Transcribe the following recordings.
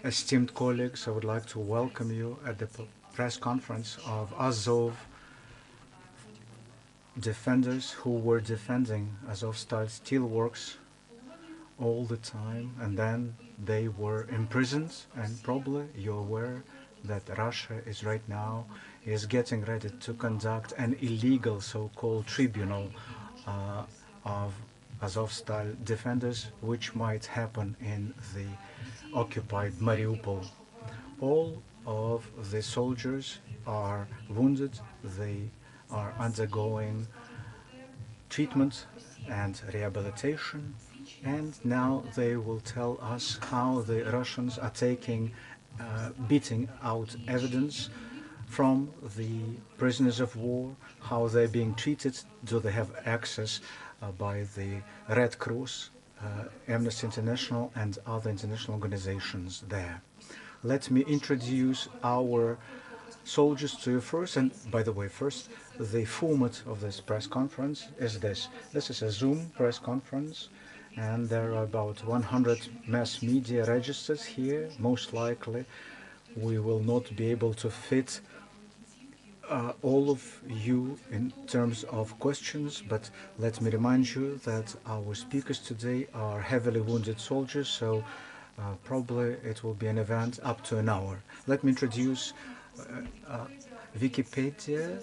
Esteemed colleagues, I would like to welcome you at the press conference of Azov defenders who were defending Azovstal steelworks all the time, and then they were imprisoned. And probably you're aware that Russia is right now getting ready to conduct an illegal so-called tribunal of Azovstal defenders, which might happen in the occupied Mariupol. All of the soldiers are wounded. They are undergoing treatment and rehabilitation, and now they will tell us how the Russians are beating out evidence from the prisoners of war, how they're being treated, do they have access by the Red Cross, Amnesty International and other international organizations there. Let me introduce our soldiers to you first, and by the way, first, the format of this press conference is this. This is a Zoom press conference, and there are about 100 mass media registers here. Most likely, we will not be able to fit all of you in terms of questions, but let me remind you that our speakers today are heavily wounded soldiers, so probably it will be an event up to an hour. Let me introduce Wikipedia,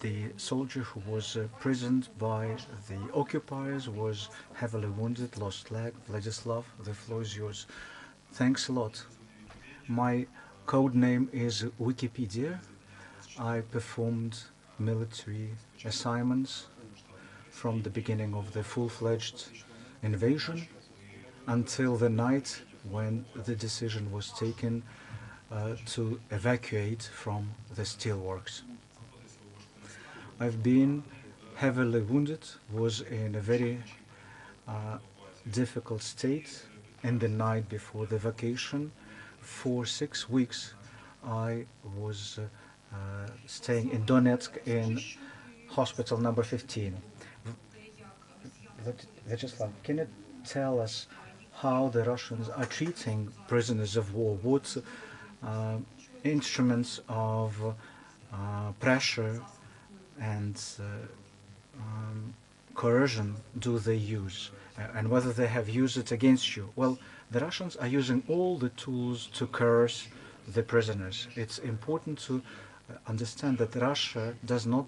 the soldier who was imprisoned by the occupiers, was heavily wounded, lost leg. Vladislav, the floor is yours. Thanks a lot. My code name is Wikipedia. I performed military assignments from the beginning of the full-fledged invasion until the night when the decision was taken to evacuate from the steelworks. I've been heavily wounded, was in a very difficult state in the night before the vacation. For 6 weeks, I was staying in Donetsk in hospital number 15. Vyacheslav, can you tell us how the Russians are treating prisoners of war? What uh, instruments of pressure and coercion do they use, and whether they have used it against you? Well, the Russians are using all the tools to coerce the prisoners. It's important to understand that Russia does not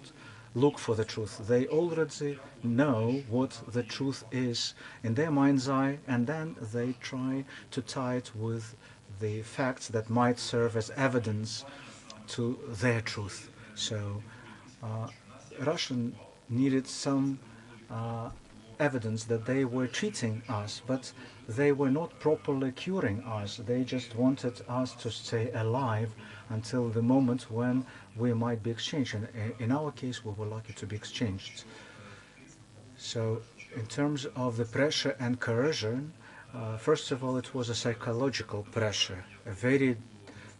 look for the truth. They already know what the truth is in their mind's eye, and then they try to tie it with the facts that might serve as evidence to their truth. So Russian needed some uh, evidence that they were treating us, but they were not properly curing us. They just wanted us to stay alive until the moment when we might be exchanged. And in our case, we were lucky to be exchanged. So, in terms of the pressure and coercion, first of all, it was a psychological pressure, a very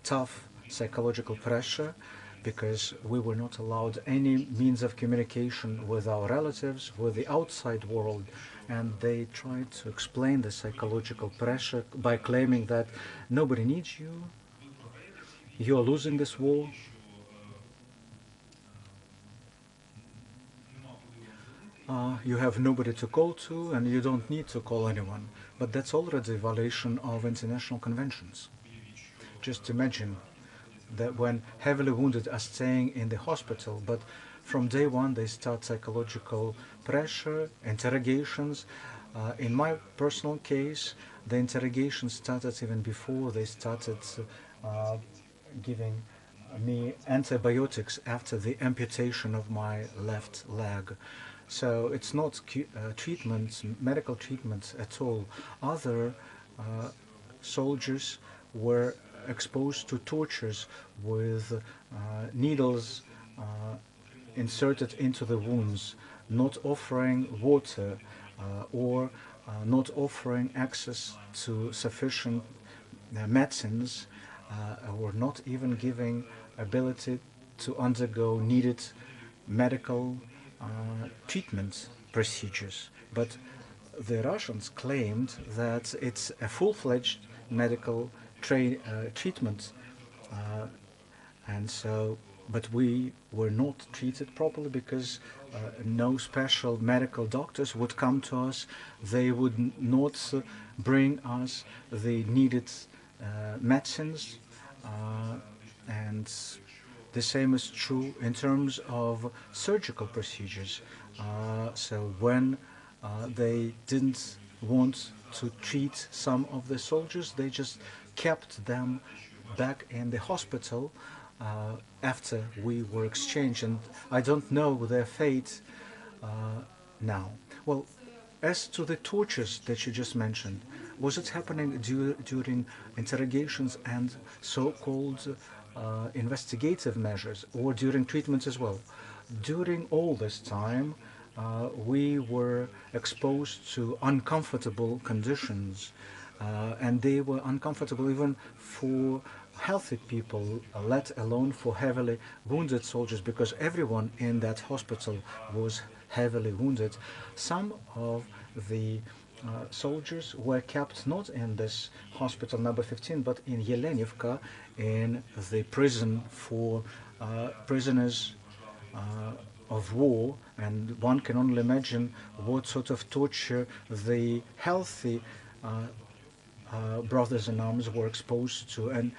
tough psychological pressure, because we were not allowed any means of communication with our relatives, with the outside world, and they tried to explain the psychological pressure by claiming that nobody needs you, you are losing this war. You have nobody to call to, and you don't need to call anyone. But that's already a violation of international conventions. Just imagine that when heavily wounded are staying in the hospital, but from day one they start psychological pressure, interrogations. In my personal case, the interrogation started even before they started uh, giving me antibiotics after the amputation of my left leg. So it's not treatment, medical treatment at all. Other soldiers were exposed to tortures with needles inserted into the wounds, not offering water or not offering access to sufficient medicines, or not even giving ability to undergo needed medical treatment procedures. But the Russians claimed that it's a full-fledged medical treatment, uh, and so, but we were not treated properly because no special medical doctors would come to us. They would not bring us the needed medicines, and the same is true in terms of surgical procedures. So when they didn't want to treat some of the soldiers, they just kept them back in the hospital after we were exchanged, and I don't know their fate now. Well, as to the tortures that you just mentioned, was it happening during interrogations and so-called investigative measures, or during treatments as well? During all this time, we were exposed to uncomfortable conditions, and they were uncomfortable even for healthy people, let alone for heavily wounded soldiers, because everyone in that hospital was heavily wounded. Some of the soldiers were kept not in this hospital number 15, but in Yelenivka, in the prison for prisoners of war, and one can only imagine what sort of torture the healthy brothers in arms were exposed to. And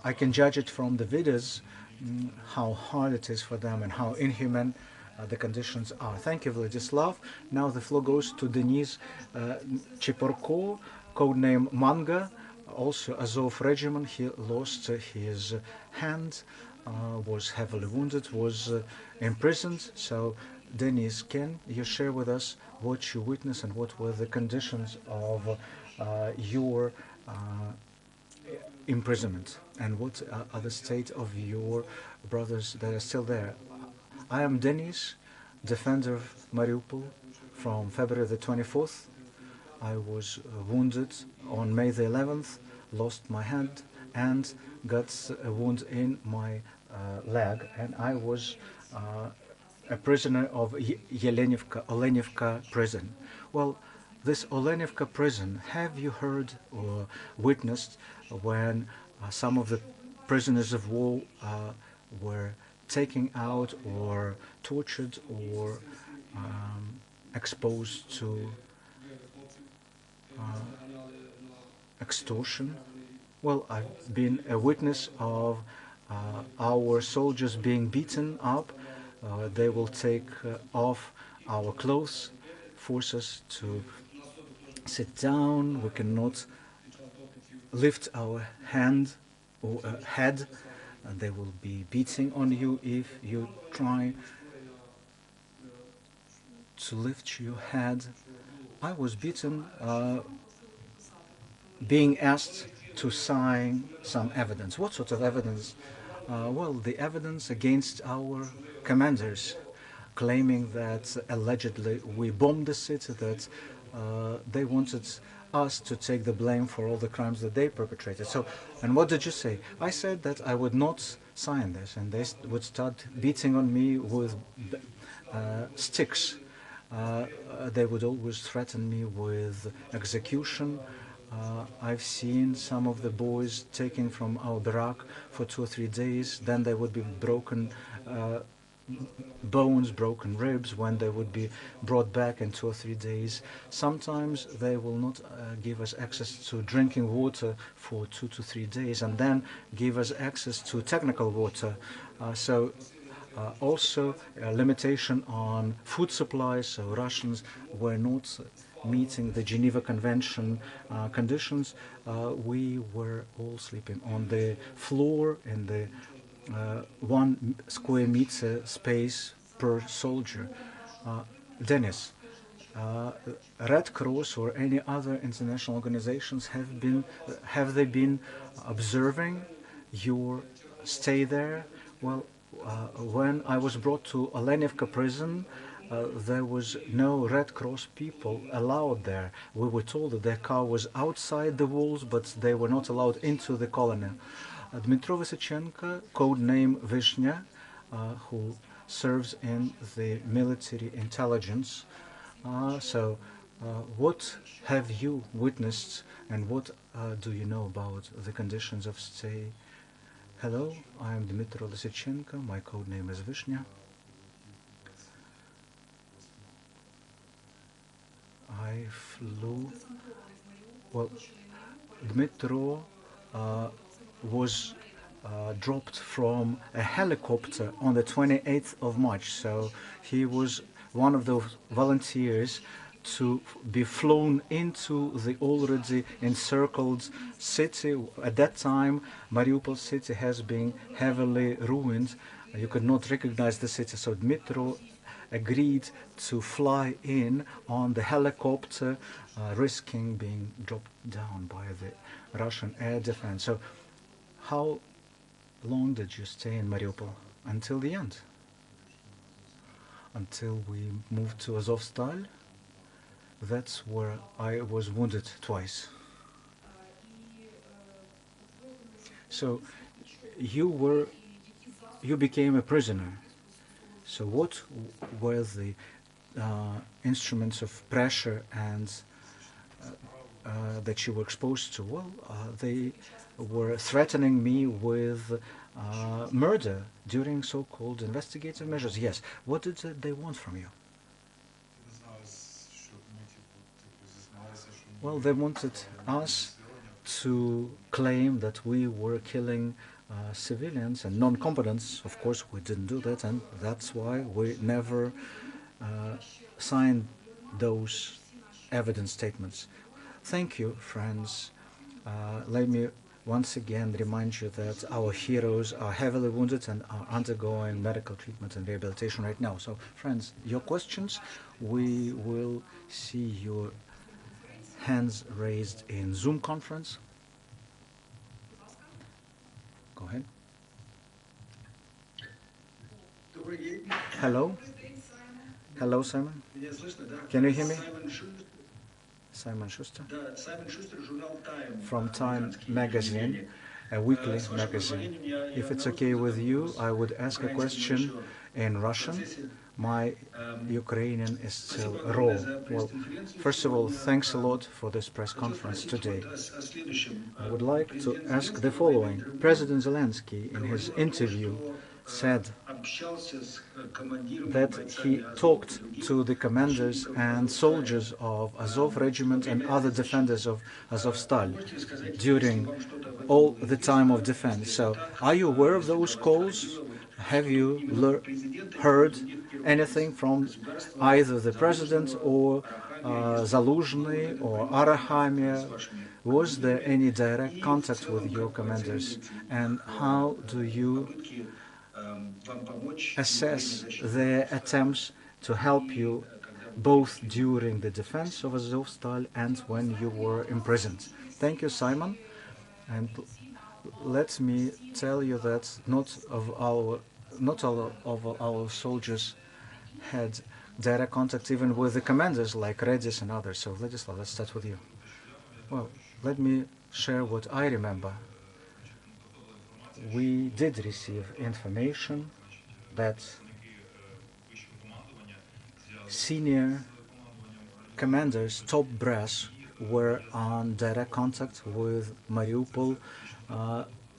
I can judge it from the videos, how hard it is for them and how inhuman the conditions are. Thank you, Vladislav. Now the floor goes to Denis Chiporko, codename Manga, also Azov Regiment. He lost his hand, was heavily wounded, was imprisoned. So, Denis, can you share with us what you witnessed and what were the conditions of your imprisonment, and what are the state of your brothers that are still there? I am Denis, defender of Mariupol from February the 24th. I was wounded on May the 11th, lost my hand, and got a wound in my leg, and I was a prisoner of Olenivka prison. Well, this Olenivka prison, have you heard or witnessed when some of the prisoners of war were taken out or tortured or exposed to extortion? Well, I've been a witness of our soldiers being beaten up. They will take off our clothes, force us to sit down. We cannot lift our hand or head. And they will be beating on you if you try to lift your head. I was beaten being asked to sign some evidence. What sort of evidence? Well, the evidence against our commanders, claiming that allegedly we bombed the city, that they wanted us to take the blame for all the crimes that they perpetrated. So, and what did you say? I said that I would not sign this, and they would start beating on me with sticks. They would always threaten me with execution. I've seen some of the boys taken from our barrack for 2 or 3 days. Then they would be broken bones, broken ribs, when they would be brought back in 2 or 3 days. Sometimes they will not give us access to drinking water for 2 to 3 days, and then give us access to technical water. Also, a limitation on food supplies, so Russians were not meeting the Geneva Convention conditions. We were all sleeping on the floor in the 1 square meter space per soldier. Dennis, Red Cross or any other international organizations have they been observing your stay there? Well, when I was brought to Olenivka prison, there was no Red Cross people allowed there. We were told that their car was outside the walls, but they were not allowed into the colony. Dmitro Vysichenko, code name Vishnya, who serves in the military intelligence. What have you witnessed, and what do you know about the conditions of stay? Hello, I am Dmitro Lysichenko. My code name is Vishnya. I flew. Well, Dmitro was dropped from a helicopter on the 28th of March. So he was one of those volunteers to be flown into the already encircled city. At that time, Mariupol city has been heavily ruined. You could not recognize the city. So Dmitro agreed to fly in on the helicopter, risking being dropped down by the Russian air defense. So how long did you stay in Mariupol? Until the end? Until we moved to Azovstal? That's where I was wounded twice. So you became a prisoner. So what were the instruments of pressure and that you were exposed to? Well, they were threatening me with murder during so-called investigative measures. Yes. What did they want from you? Well, they wanted us to claim that we were killing civilians and non-combatants. Of course, we didn't do that, and that's why we never signed those evidence statements. Thank you, friends. Let me once again remind you that our heroes are heavily wounded and are undergoing medical treatment and rehabilitation right now. So, friends, your questions, we will see your hands raised in Zoom conference. Go ahead. Hello? Hello, Simon? Can you hear me? Simon Schuster from Time magazine, a weekly magazine. If it's okay with you, I would ask a question in Russian. My Ukrainian is still raw. Well, first of all, thanks a lot for this press conference today. I would like to ask the following. President Zelensky, in his interview, said that he talked to the commanders and soldiers of Azov Regiment and other defenders of Azovstal during all the time of defense. So, are you aware of those calls? Have you heard anything from either the president or Zaluzhny or Arahamiya? Was there any direct contact with your commanders? And how do you assess their attempts to help you both during the defense of Azovstal and when you were imprisoned? Thank you, Simon. And let me tell you that not all of our soldiers had direct contact even with the commanders like Redis and others. So, Vladislav, let's start with you. Well, let me share what I remember. We did receive information that senior commanders, top brass, were on direct contact with Mariupol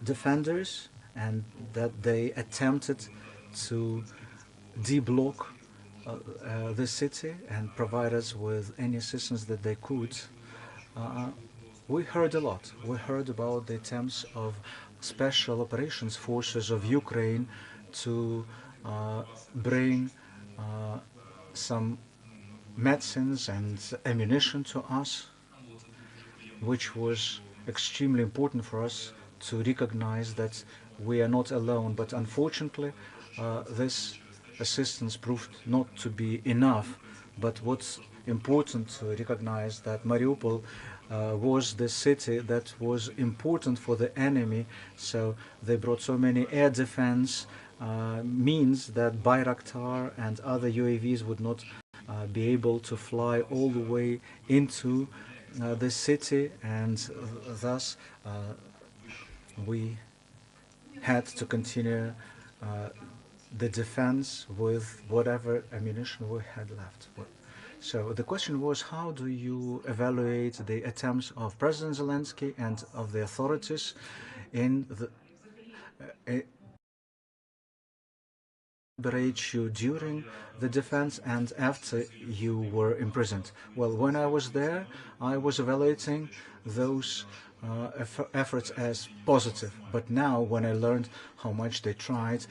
defenders, and that they attempted to deblock the city and provide us with any assistance that they could. We heard a lot. We heard about the attempts of special operations forces of Ukraine to bring some medicines and ammunition to us, which was extremely important for us to recognize that we are not alone. But unfortunately, this assistance proved not to be enough. But what's important to recognize that Mariupol was the city that was important for the enemy, so they brought so many air defense means that Bayraktar and other UAVs would not be able to fly all the way into the city, and thus we had to continue the defense with whatever ammunition we had left. So the question was, how do you evaluate the attempts of President Zelensky and of the authorities in the liberate you during the defense and after you were imprisoned? Well, when I was there, I was evaluating those efforts as positive. But now, when I learned how much they tried,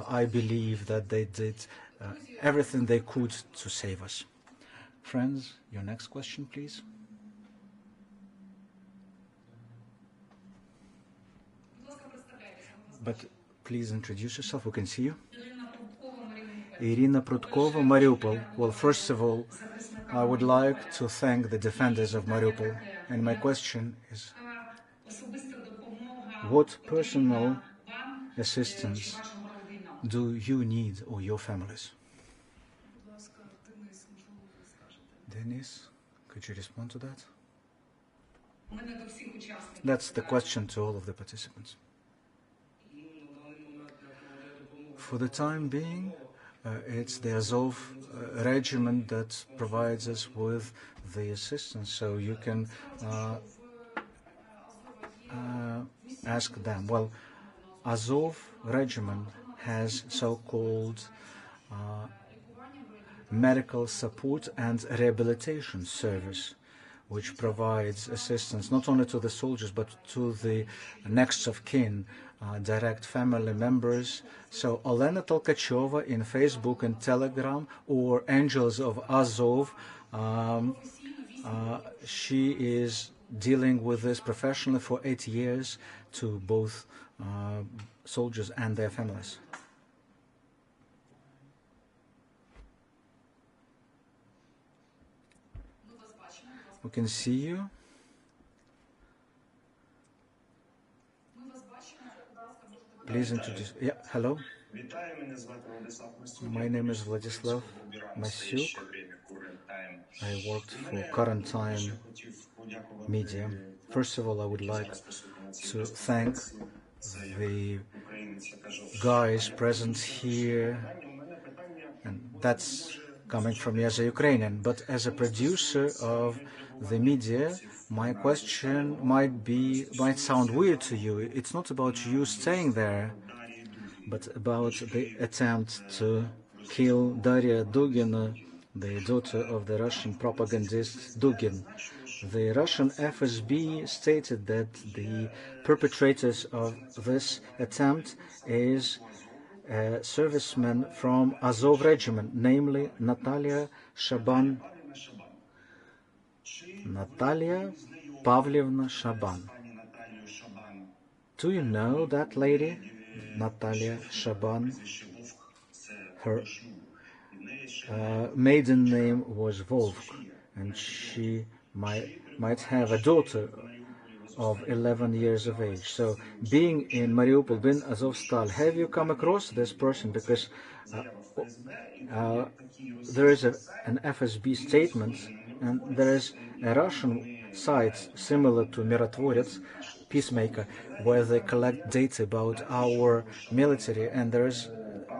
I believe that they did everything they could to save us. Friends, your next question, please. But please introduce yourself. We can see you. Irina Prudkova, Mariupol. Well, first of all, I would like to thank the defenders of Mariupol. And my question is, what personal assistance do you need or your families? Denis, could you respond to that? That's the question to all of the participants. For the time being, it's the Azov regiment that provides us with the assistance, so you can ask them. Well, Azov regiment has so-called medical support and rehabilitation service, which provides assistance not only to the soldiers but to the next of kin, direct family members. So Olena Tolkacheva in Facebook and Telegram, or Angels of Azov, she is dealing with this professionally for 8 years to both soldiers and their families. We can see you. Please introduce. Yeah, hello. My name is Vladislav Masyuk. I worked for Current Time Media. First of all, I would like to thank the guys present here, and that's coming from me as a Ukrainian. But as a producer of the media, my question might sound weird to you. It's not about you staying there, but about the attempt to kill Daria Dugina, the daughter of the Russian propagandist Dugin. The Russian FSB stated that the perpetrators of this attempt is a serviceman from Azov Regiment, namely Natalia Pavlovna Shaban. Do you know that lady, Natalia Shaban? Her maiden name was Volk, and she might have a daughter of 11 years of age. So, being in Mariupol, being Azovstal, have you come across this person? Because there is an FSB statement, and there is a Russian site similar to Mirotvorets, Peacemaker, where they collect data about our military, and there is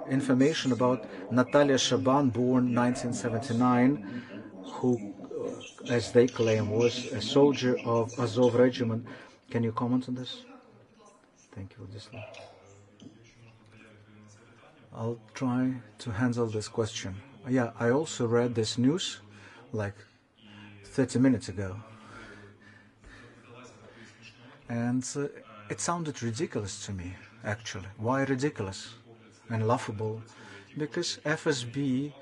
information about Natalia Shaban, born 1979, who, as they claim, was a soldier of Azov Regiment. Can you comment on this? Thank you, Vladislav. I'll try to handle this question. Yeah, I also read this news like 30 minutes ago. And it sounded ridiculous to me, actually. Why ridiculous and laughable? Because FSB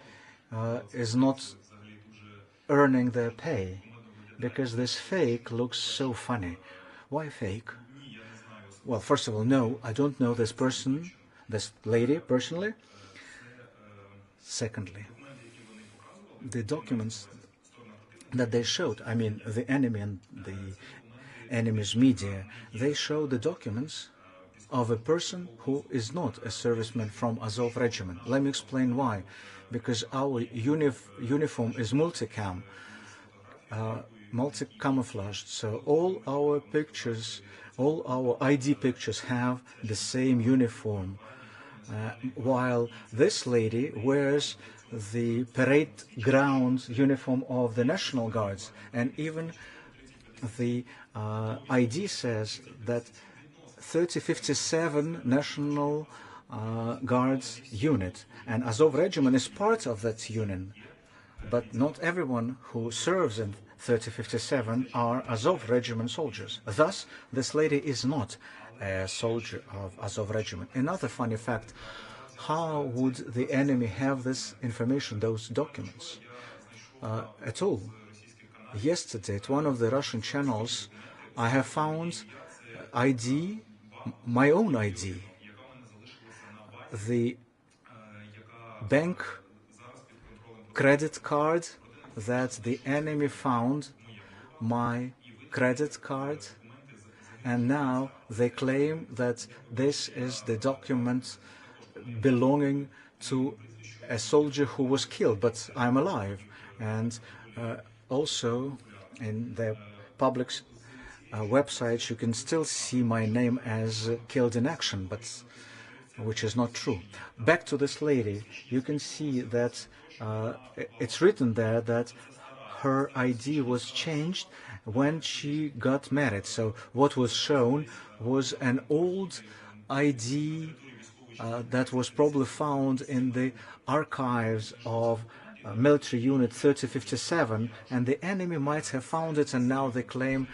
is not earning their pay. Because this fake looks so funny. Why fake? Well, first of all, no, I don't know this person, this lady personally. Secondly, the documents that they showed, I mean, the enemy and the enemy's media, they show the documents of a person who is not a serviceman from Azov Regiment. Let me explain why. Because our uniform is multicam, multi-camouflaged, so all our pictures, all our ID pictures have the same uniform, while this lady wears the parade ground uniform of the National Guards, and even the ID says that 3057 National Guards unit, and Azov Regiment is part of that unit. But not everyone who serves in 3057 are Azov Regiment soldiers. Thus, this lady is not a soldier of Azov Regiment. Another funny fact, how would the enemy have this information, those documents? At all. Yesterday, at one of the Russian channels, I have found ID, my own ID. The bank credit card that the enemy found, my credit card, and now they claim that this is the document belonging to a soldier who was killed, but I'm alive. And also in the public websites you can still see my name as killed in action, but which is not true. Back to this lady, you can see that it's written there that her ID was changed when she got married. So what was shown was an old ID that was probably found in the archives of military unit 3057, and the enemy might have found it, and now they claim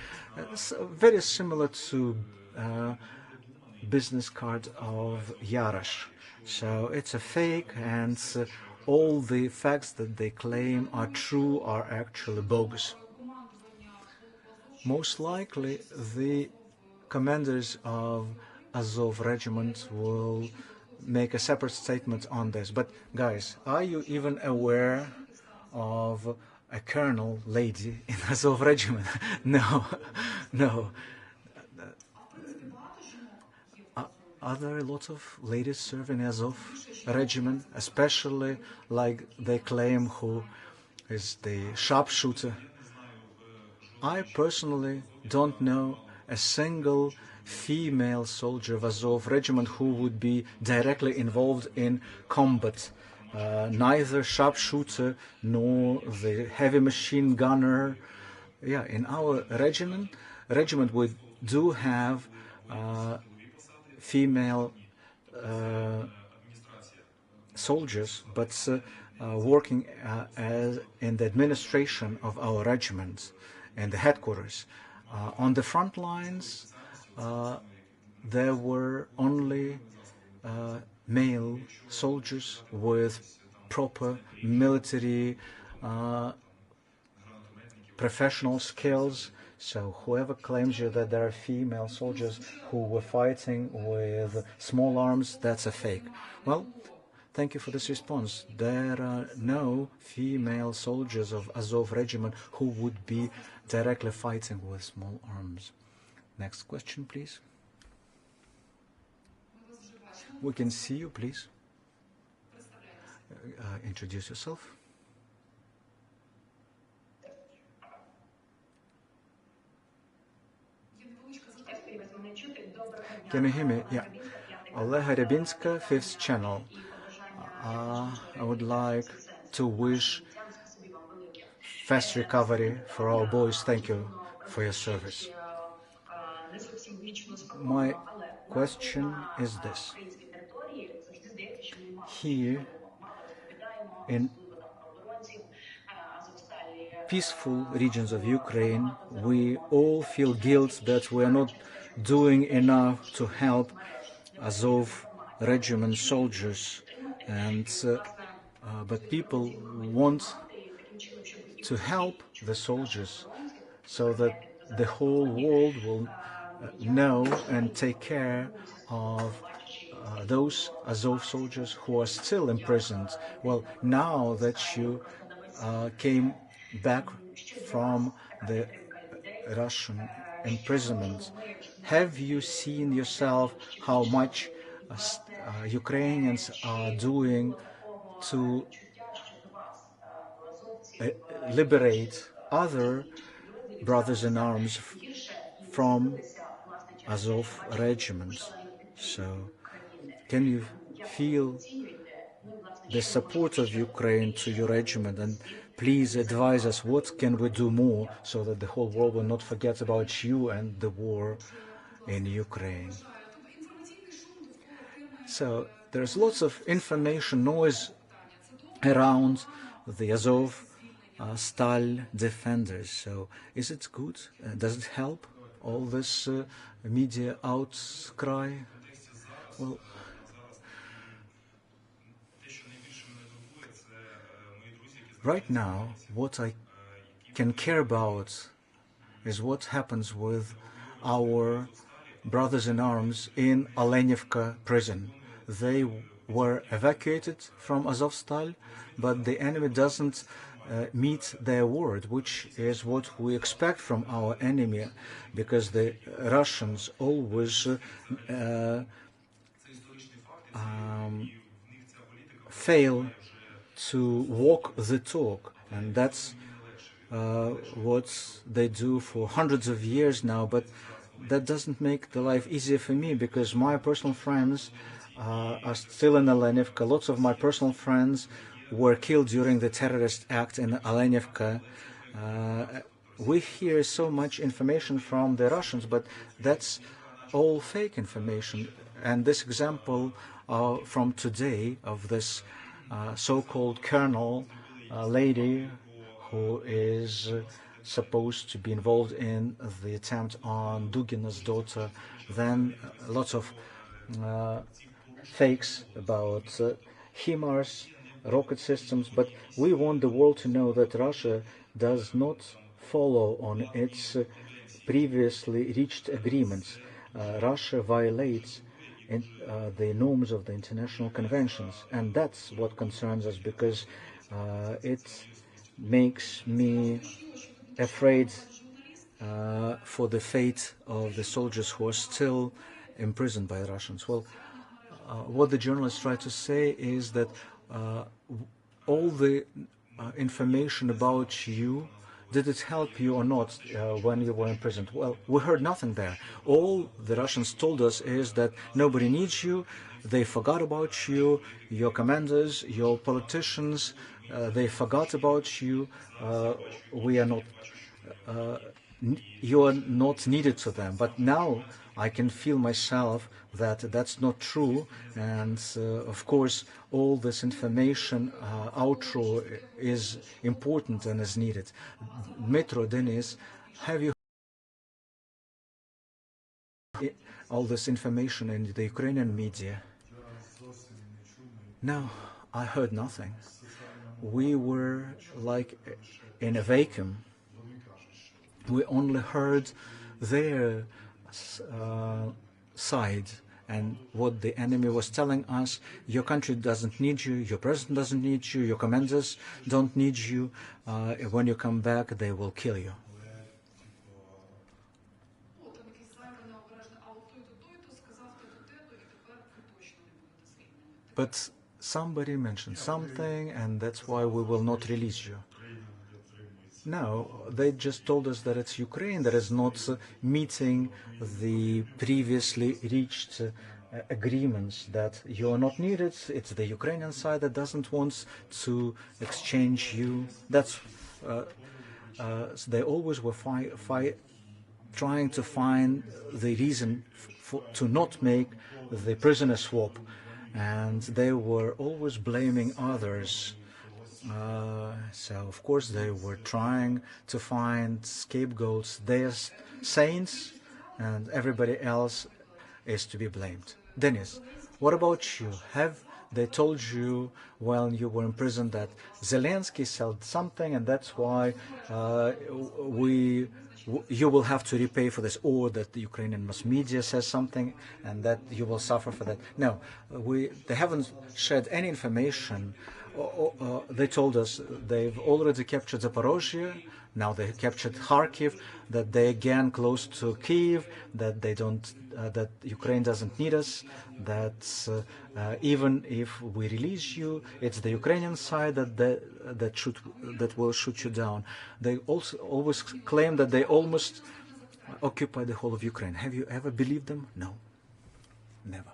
very similar to business card of Yarash. So it's a fake, and all the facts that they claim are true are actually bogus. Most likely the commanders of Azov Regiment will make a separate statement on this. But guys, are you even aware of a colonel lady in Azov Regiment? No, no. Are there a lot of ladies serving Azov regiment, especially like they claim who is the sharpshooter? I personally don't know a single female soldier of Azov regiment who would be directly involved in combat. Neither sharpshooter nor the heavy machine gunner. Yeah, in our regiment we do have female soldiers, but working as in the administration of our regiment and the headquarters. On the front lines, there were only male soldiers with proper military professional skills. So whoever claims you that there are female soldiers who were fighting with small arms, that's a fake. Well, thank you for this response. There are no female soldiers of Azov regiment who would be directly fighting with small arms. Next question, please. We can see you, please. Introduce yourself. Can you hear me? Yeah. Olega Rybinska, 5th channel. I would like to wish fast recovery for our boys. Thank you for your service. My question is this. Here in peaceful regions of Ukraine, we all feel guilt that we are not doing enough to help Azov regiment soldiers, and but people want to help the soldiers so that the whole world will know and take care of those Azov soldiers who are still imprisoned. Well, now that you came back from the Russian imprisonment, have you seen yourself how much Ukrainians are doing to liberate other brothers in arms from Azov regiment? So can you feel the support of Ukraine to your regiment, and please advise us what can we do more so that the whole world will not forget about you and the war in Ukraine? So there's lots of information noise around the Azov Stal defenders. So is it good? Does it help, all this media outcry? Well, right now, what I can care about is what happens with our brothers in arms in Olenivka prison. They were evacuated from Azovstal, but the enemy doesn't meet their word, which is what we expect from our enemy, because the Russians always fail to walk the talk, and that's what they do for hundreds of years now. But that doesn't make the life easier for me, because my personal friends are still in Olenivka. Lots of my personal friends were killed during the terrorist act in Olenivka. We hear so much information from the Russians, but that's all fake information. And this example from today of this so-called colonel lady who is supposed to be involved in the attempt on Dugina's daughter, then lots of fakes about HIMARS, rocket systems, but we want the world to know that Russia does not follow on its previously reached agreements. Russia violates the norms of the international conventions, and that's what concerns us, because it makes me afraid for the fate of the soldiers who are still imprisoned by the Russians. Well, what the journalists try to say is that all the information about you, did it help you or not when you were imprisoned? Well, we heard nothing there. All the Russians told us is that nobody needs you, they forgot about you, your commanders, your politicians, they forgot about you, we are not you are not needed to them. But now I can feel myself that that's not true, and of course all this information outro is important and is needed. Dmitro, Denis, have you heard all this information in the Ukrainian media? No, I heard nothing. We were like in a vacuum. We only heard their side and what the enemy was telling us. Your country doesn't need you, your president doesn't need you, your commanders don't need you. When you come back, they will kill you. But somebody mentioned something, and that's why we will not release you. No, they just told us that it's Ukraine that is not meeting the previously reached agreements, that you are not needed. It's the Ukrainian side that doesn't want to exchange you. That's they always were trying to find the reason to not make the prisoner swap, and they were always blaming others. So of course they were trying to find scapegoats. They're saints, and everybody else is to be blamed. Denis, what about you? Have they told you while you were in prison that Zelensky said something, and that's why you will have to repay for this, or that the Ukrainian mass media says something and that you will suffer for that? No, they haven't shared any information. They told us they've already captured Zaporozhye, now they captured Kharkiv, that they again close to Kiev, that they don't, that Ukraine doesn't need us, that even if we release you, it's the Ukrainian side that will shoot you down. They also always claim that they almost occupy the whole of Ukraine. Have you ever believed them? No, never.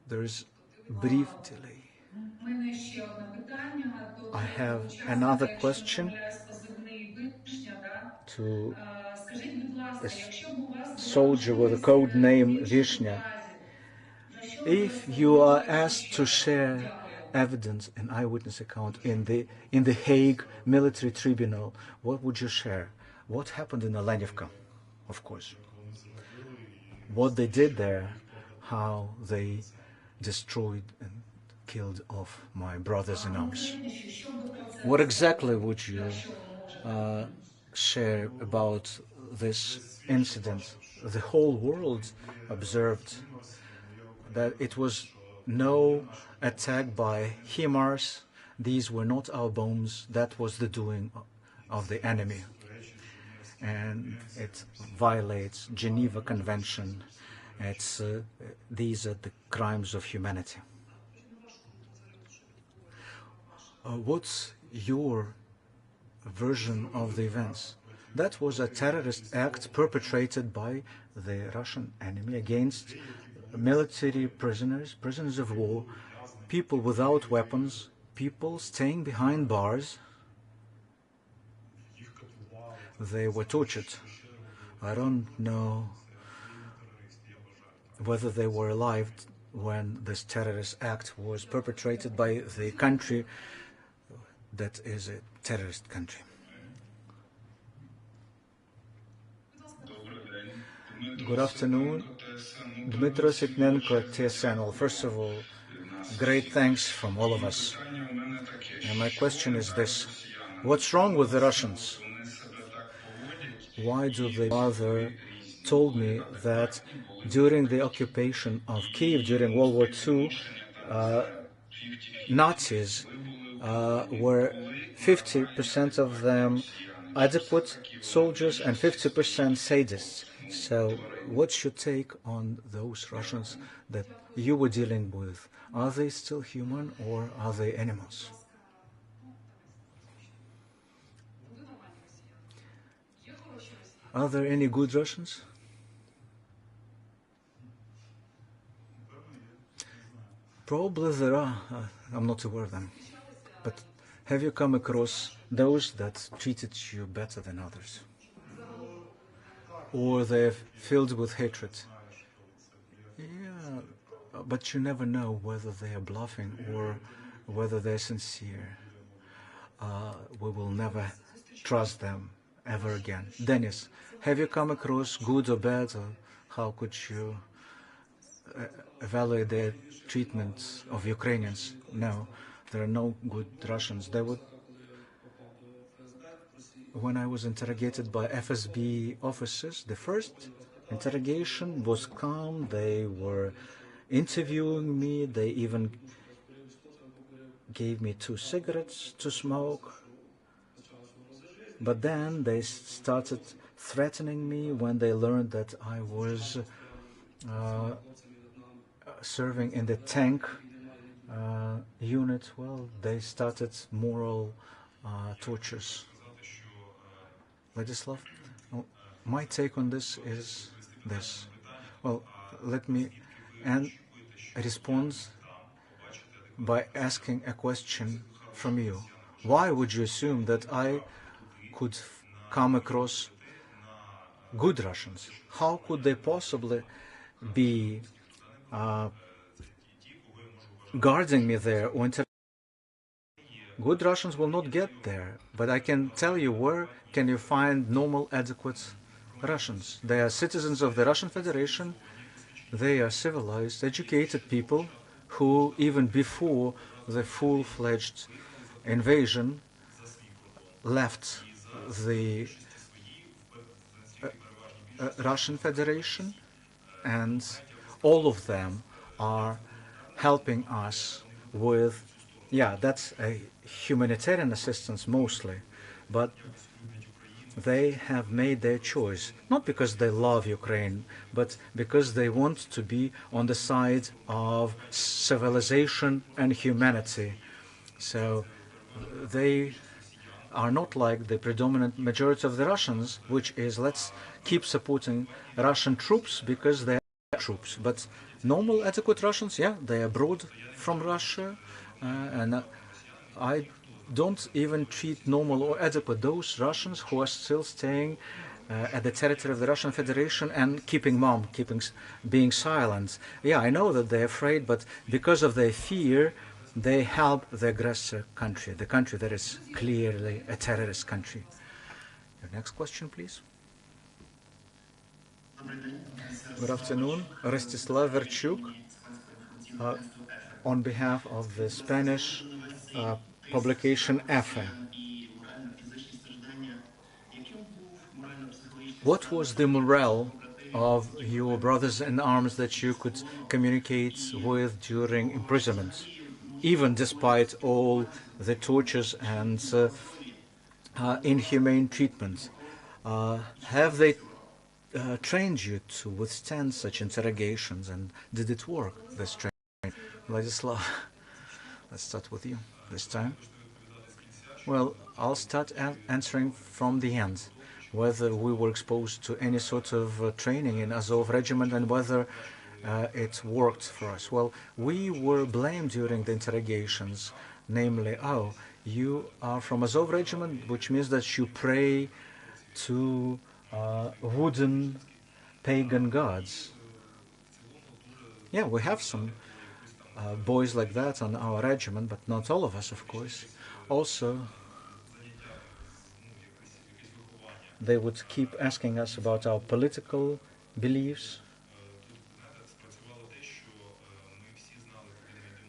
There is brief delay. I have another question to a soldier with a code name Vishnya. If you are asked to share evidence, an eyewitness account in the Hague military tribunal, what would you share? What happened in Alenivka, of course. What they did there, how they destroyed and killed off my brothers in arms. What exactly would you share about this incident? The whole world observed that it was no attack by HIMARS. These were not our bombs. That was the doing of the enemy. And it violates Geneva Convention. These are the crimes of humanity. What's your version of the events? That was a terrorist act perpetrated by the Russian enemy against military prisoners, prisoners of war, people without weapons, people staying behind bars. They were tortured. I don't know whether they were alive when this terrorist act was perpetrated by the country that is a terrorist country. Good afternoon. Dmitro Sitnenko, TSN. Well, first of all, great thanks from all of us. And my question is this: what's wrong with the Russians? Why do they bother? Told me that during the occupation of Kiev during World War II, Nazis were 50% of them adequate soldiers and 50% sadists. So what's your take on those Russians that you were dealing with? Are they still human or are they animals? Are there any good Russians? Probably there are. I'm not aware of them. But have you come across those that treated you better than others? Or they're filled with hatred? Yeah, but you never know whether they are bluffing or whether they're sincere. We will never trust them ever again. Dennis, have you come across good or bad, or how could you evaluate the treatment of Ukrainians? No, there are no good Russians. They would. When I was interrogated by FSB officers, the first interrogation was calm. They were interviewing me. They even gave me 2 cigarettes to smoke. But then they started threatening me when they learned that I was serving in the tank unit. Well, they started moral tortures. Vladislav, my take on this is this. Well, let me respond by asking a question from you. Why would you assume that I could come across good Russians? How could they possibly be guarding me there or good Russians will not get there, but I can tell you where can you find normal, adequate Russians. They are citizens of the Russian Federation. They are civilized, educated people who, even before the full-fledged invasion, left the Russian Federation, and all of them are helping us with, yeah, that's a humanitarian assistance mostly, but they have made their choice, not because they love Ukraine, but because they want to be on the side of civilization and humanity. So they are not like the predominant majority of the Russians, which is let's keep supporting Russian troops because they are troops. But normal, adequate Russians, yeah, they are abroad from Russia, and I don't even treat normal or adequate those Russians who are still staying at the territory of the Russian Federation and keeping mum, being silent. Yeah, I know that they're afraid, but because of their fear, they help the aggressor country, the country that is clearly a terrorist country. Your next question, please. Good afternoon, Rostislav Verchuk, on behalf of the Spanish publication EFE. What was the morale of your brothers in arms that you could communicate with during imprisonment, even despite all the tortures and inhumane treatment? Have they trained you to withstand such interrogations, and did it work, this training? Vladislav, let's start with you this time. Well, I'll start answering from the end, whether we were exposed to any sort of training in Azov Regiment and whether it worked for us. Well, we were blamed during the interrogations, namely, oh, you are from Azov Regiment, which means that you pray to wooden pagan gods. Yeah, we have some boys like that on our regiment, but not all of us, of course. Also, they would keep asking us about our political beliefs.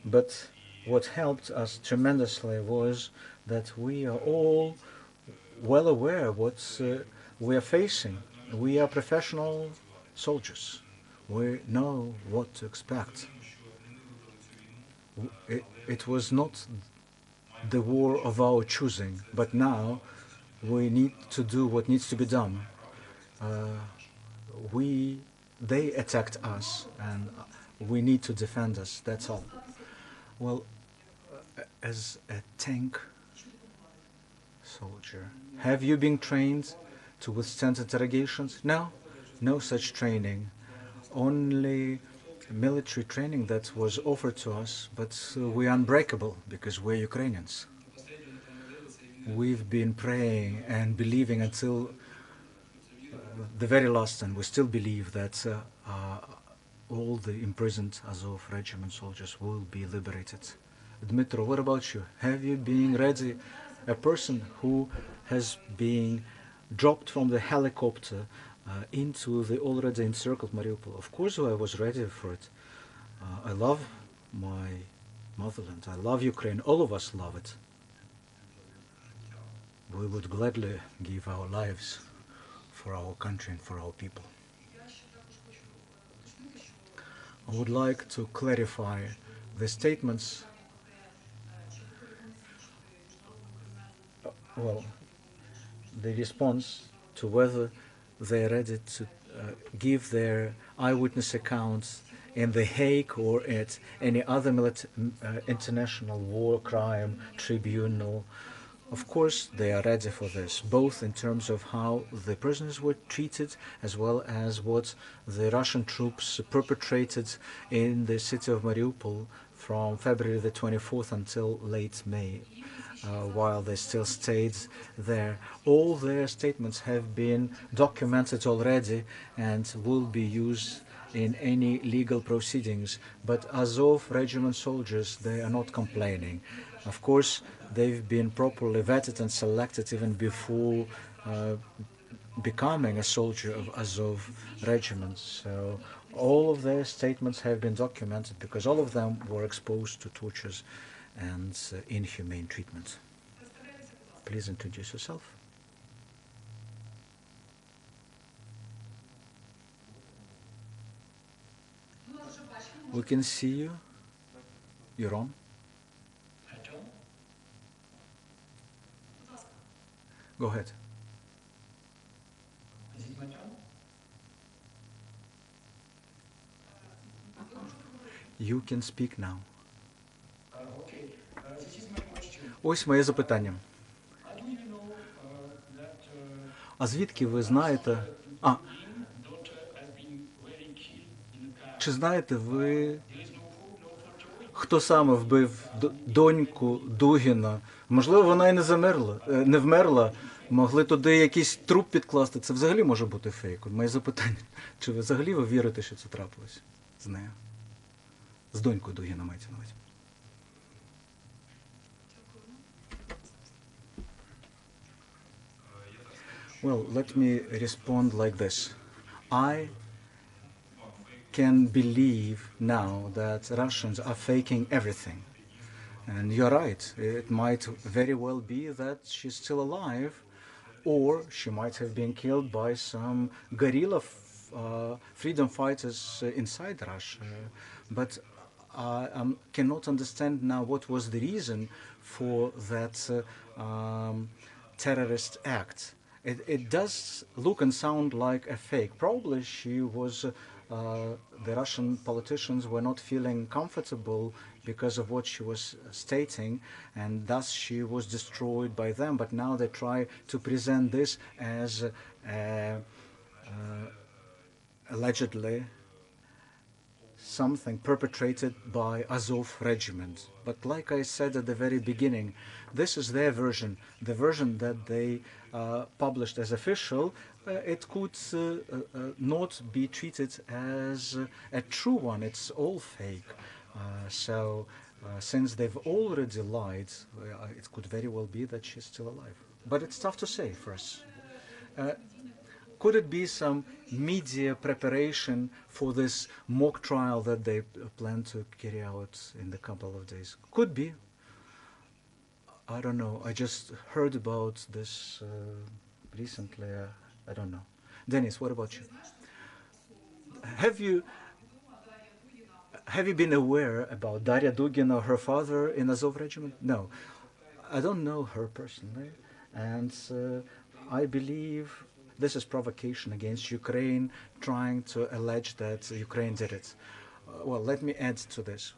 But what helped us tremendously was that we are all well aware what we are facing. We are professional soldiers. We know what to expect. It was not the war of our choosing, but now We need to do what needs to be done. Uh, we, they attacked us, and we need to defend us. That's all. Well, as a tank soldier, have you been trained to withstand interrogations? No, no such training. Only military training that was offered to us, but we're unbreakable because we're Ukrainians. We've been praying and believing until the very last, and we still believe that all the imprisoned Azov regiment soldiers will be liberated. Dmitro, what about you? Have you been ready, a person who has been dropped from the helicopter into the already encircled Mariupol? Of course I was ready for it. I love my motherland. I love Ukraine. All of us love it. We would gladly give our lives for our country and for our people. I would like to clarify the statements, well, the response to whether they're ready to give their eyewitness accounts in The Hague or at any other international war crime tribunal. Of course, they are ready for this, both in terms of how the prisoners were treated as well as what the Russian troops perpetrated in the city of Mariupol from February the 24th until late May, while they still stayed there. All their statements have been documented already and will be used in any legal proceedings. But Azov regiment soldiers, they are not complaining. Of course, they've been properly vetted and selected even before becoming a soldier of Azov regiment. So all of their statements have been documented because all of them were exposed to tortures and inhumane treatment. Please introduce yourself. We can see you. You're on. Go ahead. You can speak now. Ось моє запитання. А звідки ви знаєте? Чи знаєте ви, хто саме вбив доньку Дугіна? Можливо, вона і не вмерла. Могли туди якийсь труп підкласти. Це взагалі може бути фейком. Моє запитання. Чи ви взагалі вірите, що це трапилось з нею? З донькою Дугіна мається на увазі. Well, let me respond like this. I can believe now that Russians are faking everything. And you're right, it might very well be that she's still alive, or she might have been killed by some guerrilla freedom fighters inside Russia. But I cannot understand now what was the reason for that terrorist act. It does look and sound like a fake. Probably she was, the Russian politicians were not feeling comfortable because of what she was stating, and thus she was destroyed by them. But now they try to present this as allegedly something perpetrated by Azov regiment. But like I said at the very beginning, this is their version, the version that they published as official. It could not be treated as a true one. It's all fake. So since they've already lied, it could very well be that she's still alive. But it's tough to say for us. Could it be some media preparation for this mock trial that they plan to carry out in a couple of days? Could be. I don't know. I just heard about this recently. I don't know. Dennis, what about you? Have you been aware about Daria Dugina, her father in Azov regiment? No. I don't know her personally. And I believe this is provocation against Ukraine, trying to allege that Ukraine did it. Well, let me add to this.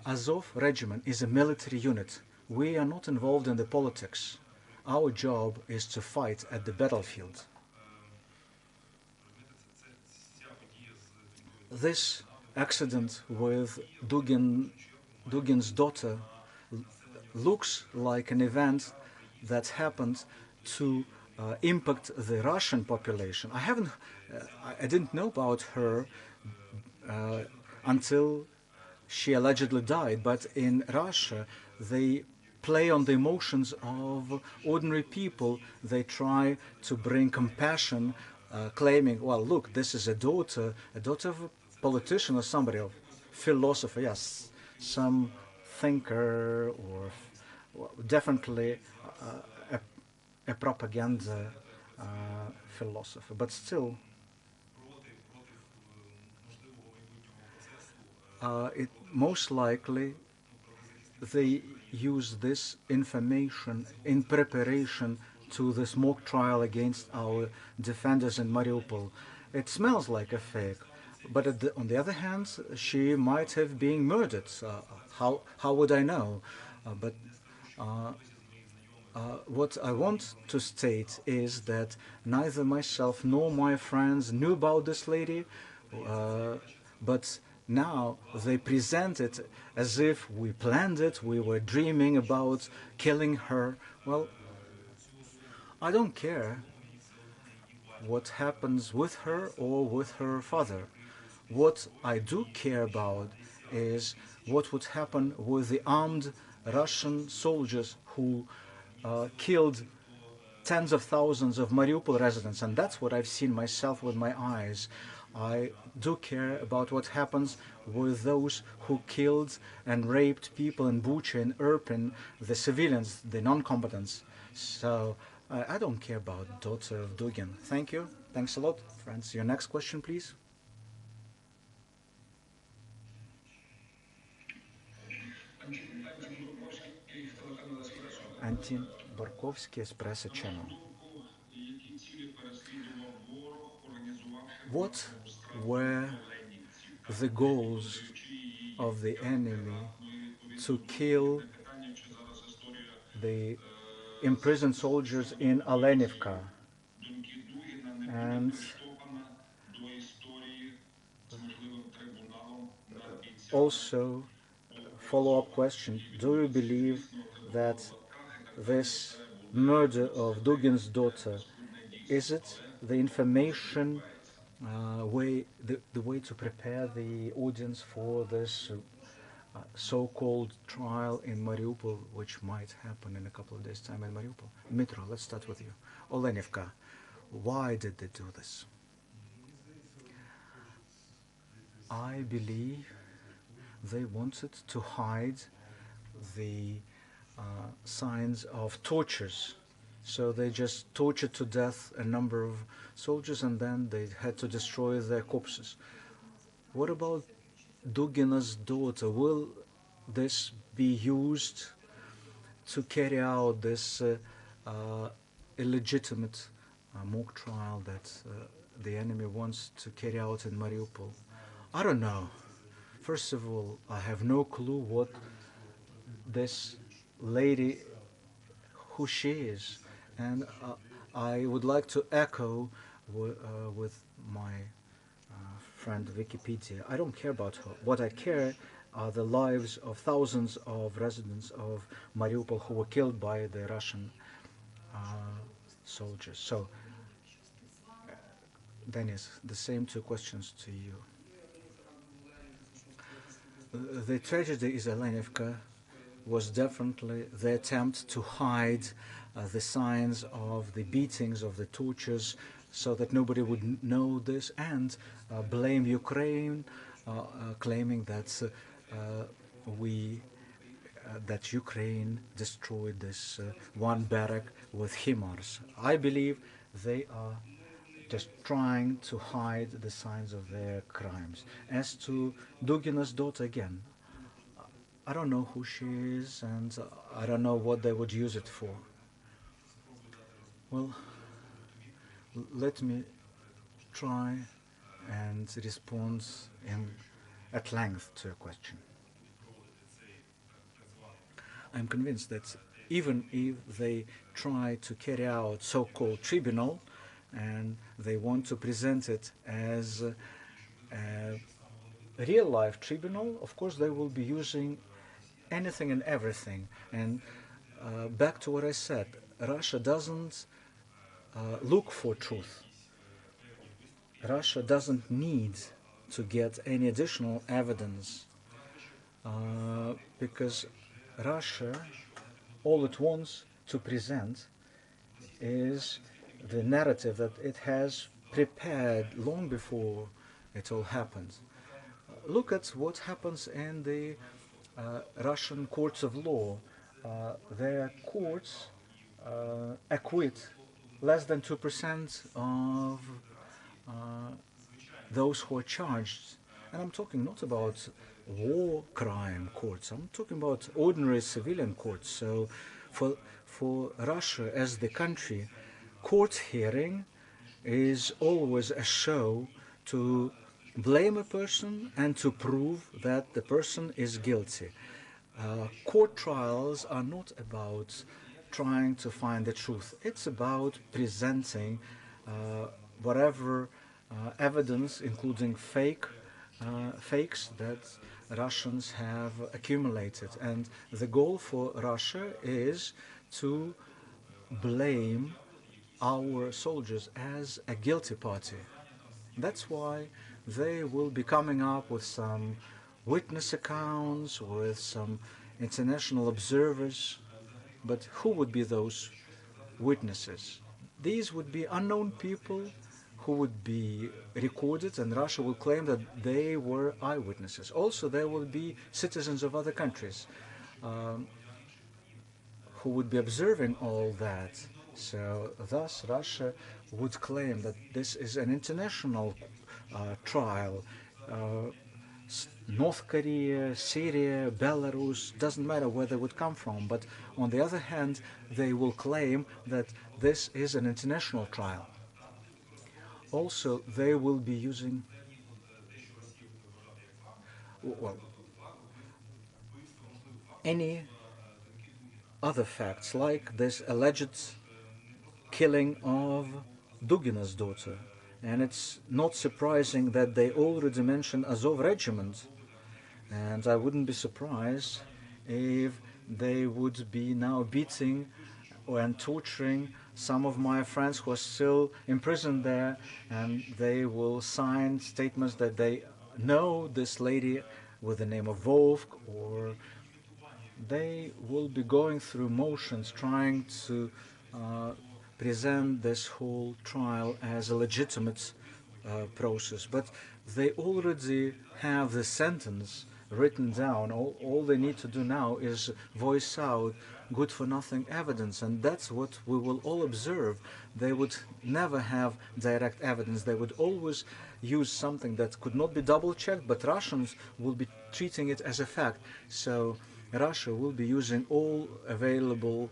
Azov Regiment is a military unit. We are not involved in the politics. Our job is to fight at the battlefield. This accident with Dugin's daughter looks like an event that happened to impact the Russian population. I didn't know about her uh, until she allegedly died, but in Russia they play on the emotions of ordinary people. They try to bring compassion, claiming, well, look, this is a daughter of a politician or somebody, of philosopher, yes, some thinker, or well, definitely a propaganda philosopher. But still, it most likely they use this information in preparation to this mock trial against our defenders in Mariupol. It smells like a fake, but on the other hand, she might have been murdered. How would I know? But uh, what I want to state is that neither myself nor my friends knew about this lady, but now they present it as if we planned it, we were dreaming about killing her. Well, I don't care what happens with her or with her father. What I do care about is what would happen with the armed Russian soldiers who killed tens of thousands of Mariupol residents, and that's what I've seen myself with my eyes. I do care about what happens with those who killed and raped people in Bucha and Irpin, the civilians, the non-combatants. So I don't care about daughter of Dugin. Thank you. Thanks a lot, friends. Your next question, please. Antin Borkovsky, Espresso Channel. What were the goals of the enemy to kill the imprisoned soldiers in Alenivka? And also, follow-up question, do you believe that this murder of Dugin's daughter, is it the information the way to prepare the audience for this so-called trial in Mariupol, which might happen in a couple of days' time in Mariupol? Dmitro, let's start with you. Olenivka, why did they do this? I believe they wanted to hide the signs of tortures. So they just tortured to death a number of soldiers and then they had to destroy their corpses. What about Dugina's daughter? Will this be used to carry out this illegitimate mock trial that the enemy wants to carry out in Mariupol? I don't know. First of all, I have no clue what this lady, who she is, and I would like to echo with my friend Wikipedia. I don't care about her. What I care are the lives of thousands of residents of Mariupol who were killed by the Russian uh, soldiers. So, Denis, the same two questions to you. The tragedy is Alenivka was definitely the attempt to hide the signs of the beatings, of the tortures, so that nobody would know this, and blame Ukraine, claiming that we that Ukraine destroyed this one barrack with HIMARS. I believe they are just trying to hide the signs of their crimes. As to Dugina's daughter, again, I don't know who she is, and I don't know what they would use it for. Well, let me try and respond at length to your question. I'm convinced that even if they try to carry out so-called tribunal and they want to present it as a real-life tribunal, of course they will be using anything and everything. And back to what I said, Russia doesn't look for truth. Russia doesn't need to get any additional evidence because Russia, all it wants to present is the narrative that it has prepared long before it all happened. Look at what happens in the Russian courts of law. Their courts acquit less than 2% of uh, those who are charged. And I'm talking not about war crime courts, I'm talking about ordinary civilian courts. So for Russia as the country, court hearing is always a show to blame a person and to prove that the person is guilty. Court trials are not about trying to find the truth. It's about presenting whatever evidence, including fakes that Russians have accumulated. And the goal for Russia is to blame our soldiers as a guilty party. That's why they will be coming up with some witness accounts, with some international observers. But who would be those witnesses? These would be unknown people who would be recorded, and Russia will claim that they were eyewitnesses. Also, there will be citizens of other countries um, who would be observing all that. So, thus, Russia would claim that this is an international trial. Uh, North Korea, Syria, Belarus, doesn't matter where they would come from. But on the other hand, they will claim that this is an international trial. Also, they will be using, well, any other facts like this alleged killing of Dugina's daughter. And it's not surprising that they already mentioned Azov Regiment. And I wouldn't be surprised if they would be now beating and torturing some of my friends who are still imprisoned there, and they will sign statements that they know this lady with the name of Volk, or they will be going through motions trying to uh, present this whole trial as a legitimate process. But they already have the sentence written down. All they need to do now is voice out good for nothing evidence, and that's what we will all observe. They would never have direct evidence. They would always use something that could not be double checked, but Russians will be treating it as a fact. So Russia will be using all available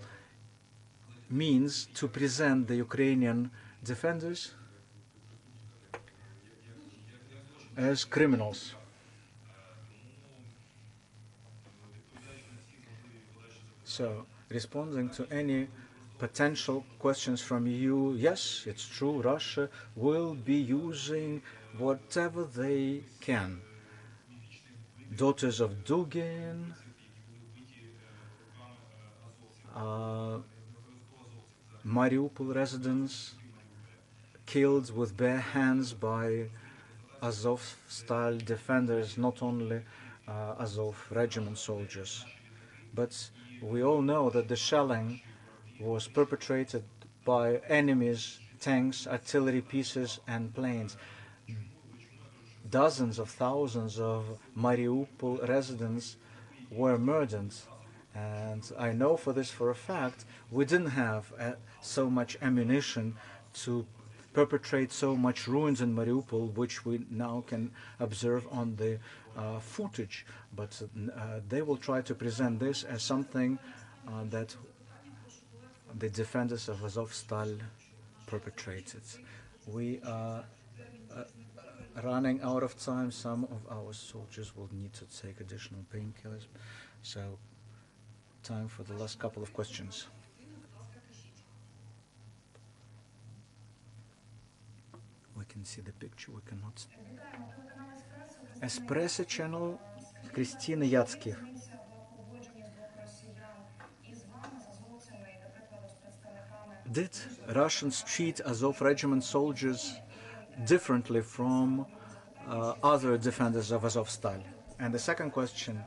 means to present the Ukrainian defenders as criminals. So, responding to any potential questions from you, yes, it's true, Russia will be using whatever they can. Daughters of Dugin, uh, Mariupol residents killed with bare hands by Azov-style defenders, not only Azov regiment soldiers. But we all know that the shelling was perpetrated by enemies, tanks, artillery pieces and planes. Dozens of thousands of Mariupol residents were murdered. And I know for this for a fact, we didn't have so much ammunition to perpetrate so much ruins in Mariupol, which we now can observe on the footage. But they will try to present this as something that the defenders of Azovstal perpetrated. We are running out of time. Some of our soldiers will need to take additional painkillers. So, time for the last couple of questions. We can see the picture, we cannot. Espresso channel Christina Yatski. Did Russians treat Azov regiment soldiers differently from other defenders of Azovstal? And the second question,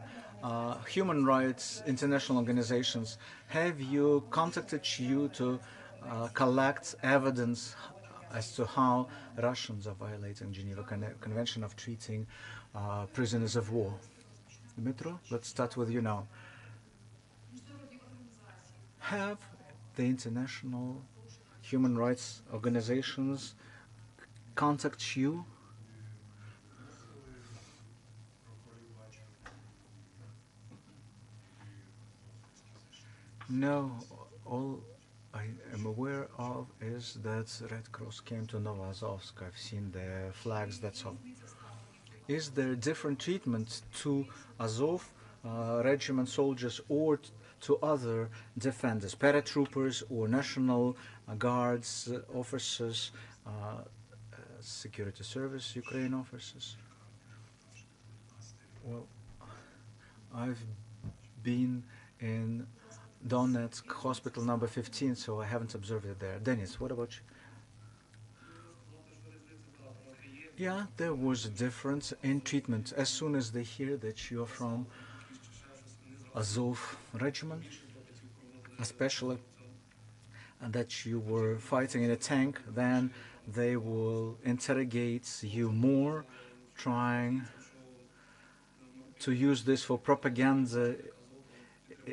human rights international organizations, have you contacted you to collect evidence as to how Russians are violating Geneva Convention of treating prisoners of war? Dmitro, let's start with you now. Have the international human rights organizations contact you? No, all I am aware of is that Red Cross came to Novazovsk. I've seen their flags, that's all. Is there different treatment to Azov regiment soldiers or to other defenders, paratroopers or National Guards officers, security service Ukraine officers? Well, I've been in Donetsk hospital number 15, so I haven't observed it there. Denis, what about you? Yeah, there was a difference in treatment. As soon as they hear that you're from Azov regiment, especially and that you were fighting in a tank, then they will interrogate you more, trying to use this for propaganda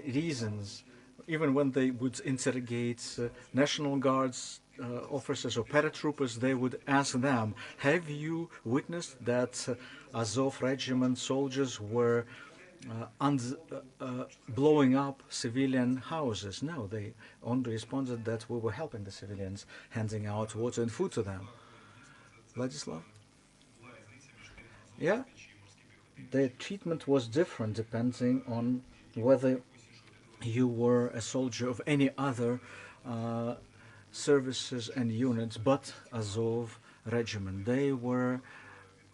reasons. Even when they would interrogate National Guards officers or paratroopers, they would ask them, have you witnessed that Azov regiment soldiers were blowing up civilian houses? No, they only responded that we were helping the civilians, handing out water and food to them. Vladislav? Yeah, the treatment was different depending on whether you were a soldier of any other services and units but Azov regiment. They were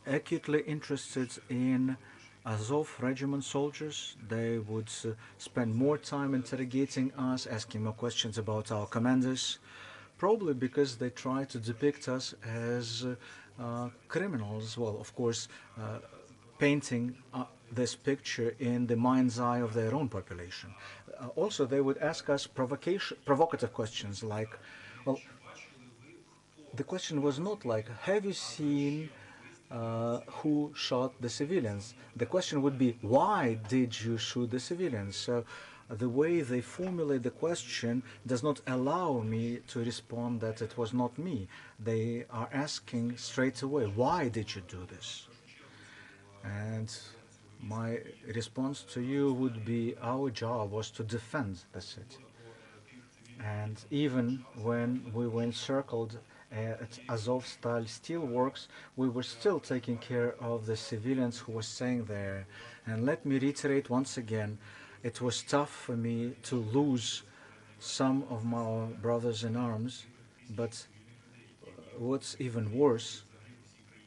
acutely interested in Azov regiment soldiers. They would spend more time interrogating us, asking more questions about our commanders, probably because they try to depict us as criminals. Well, of course, painting this picture in the mind's eye of their own population. Also, they would ask us provocative questions like, well, the question was not like, have you seen who shot the civilians? The question would be, why did you shoot the civilians? So the way they formulate the question does not allow me to respond that it was not me. They are asking straight away, why did you do this? And my response to you would be, our job was to defend the city. And even when we were encircled at Azovstal steelworks, we were still taking care of the civilians who were staying there. And let me reiterate once again, it was tough for me to lose some of my brothers in arms, but what's even worse,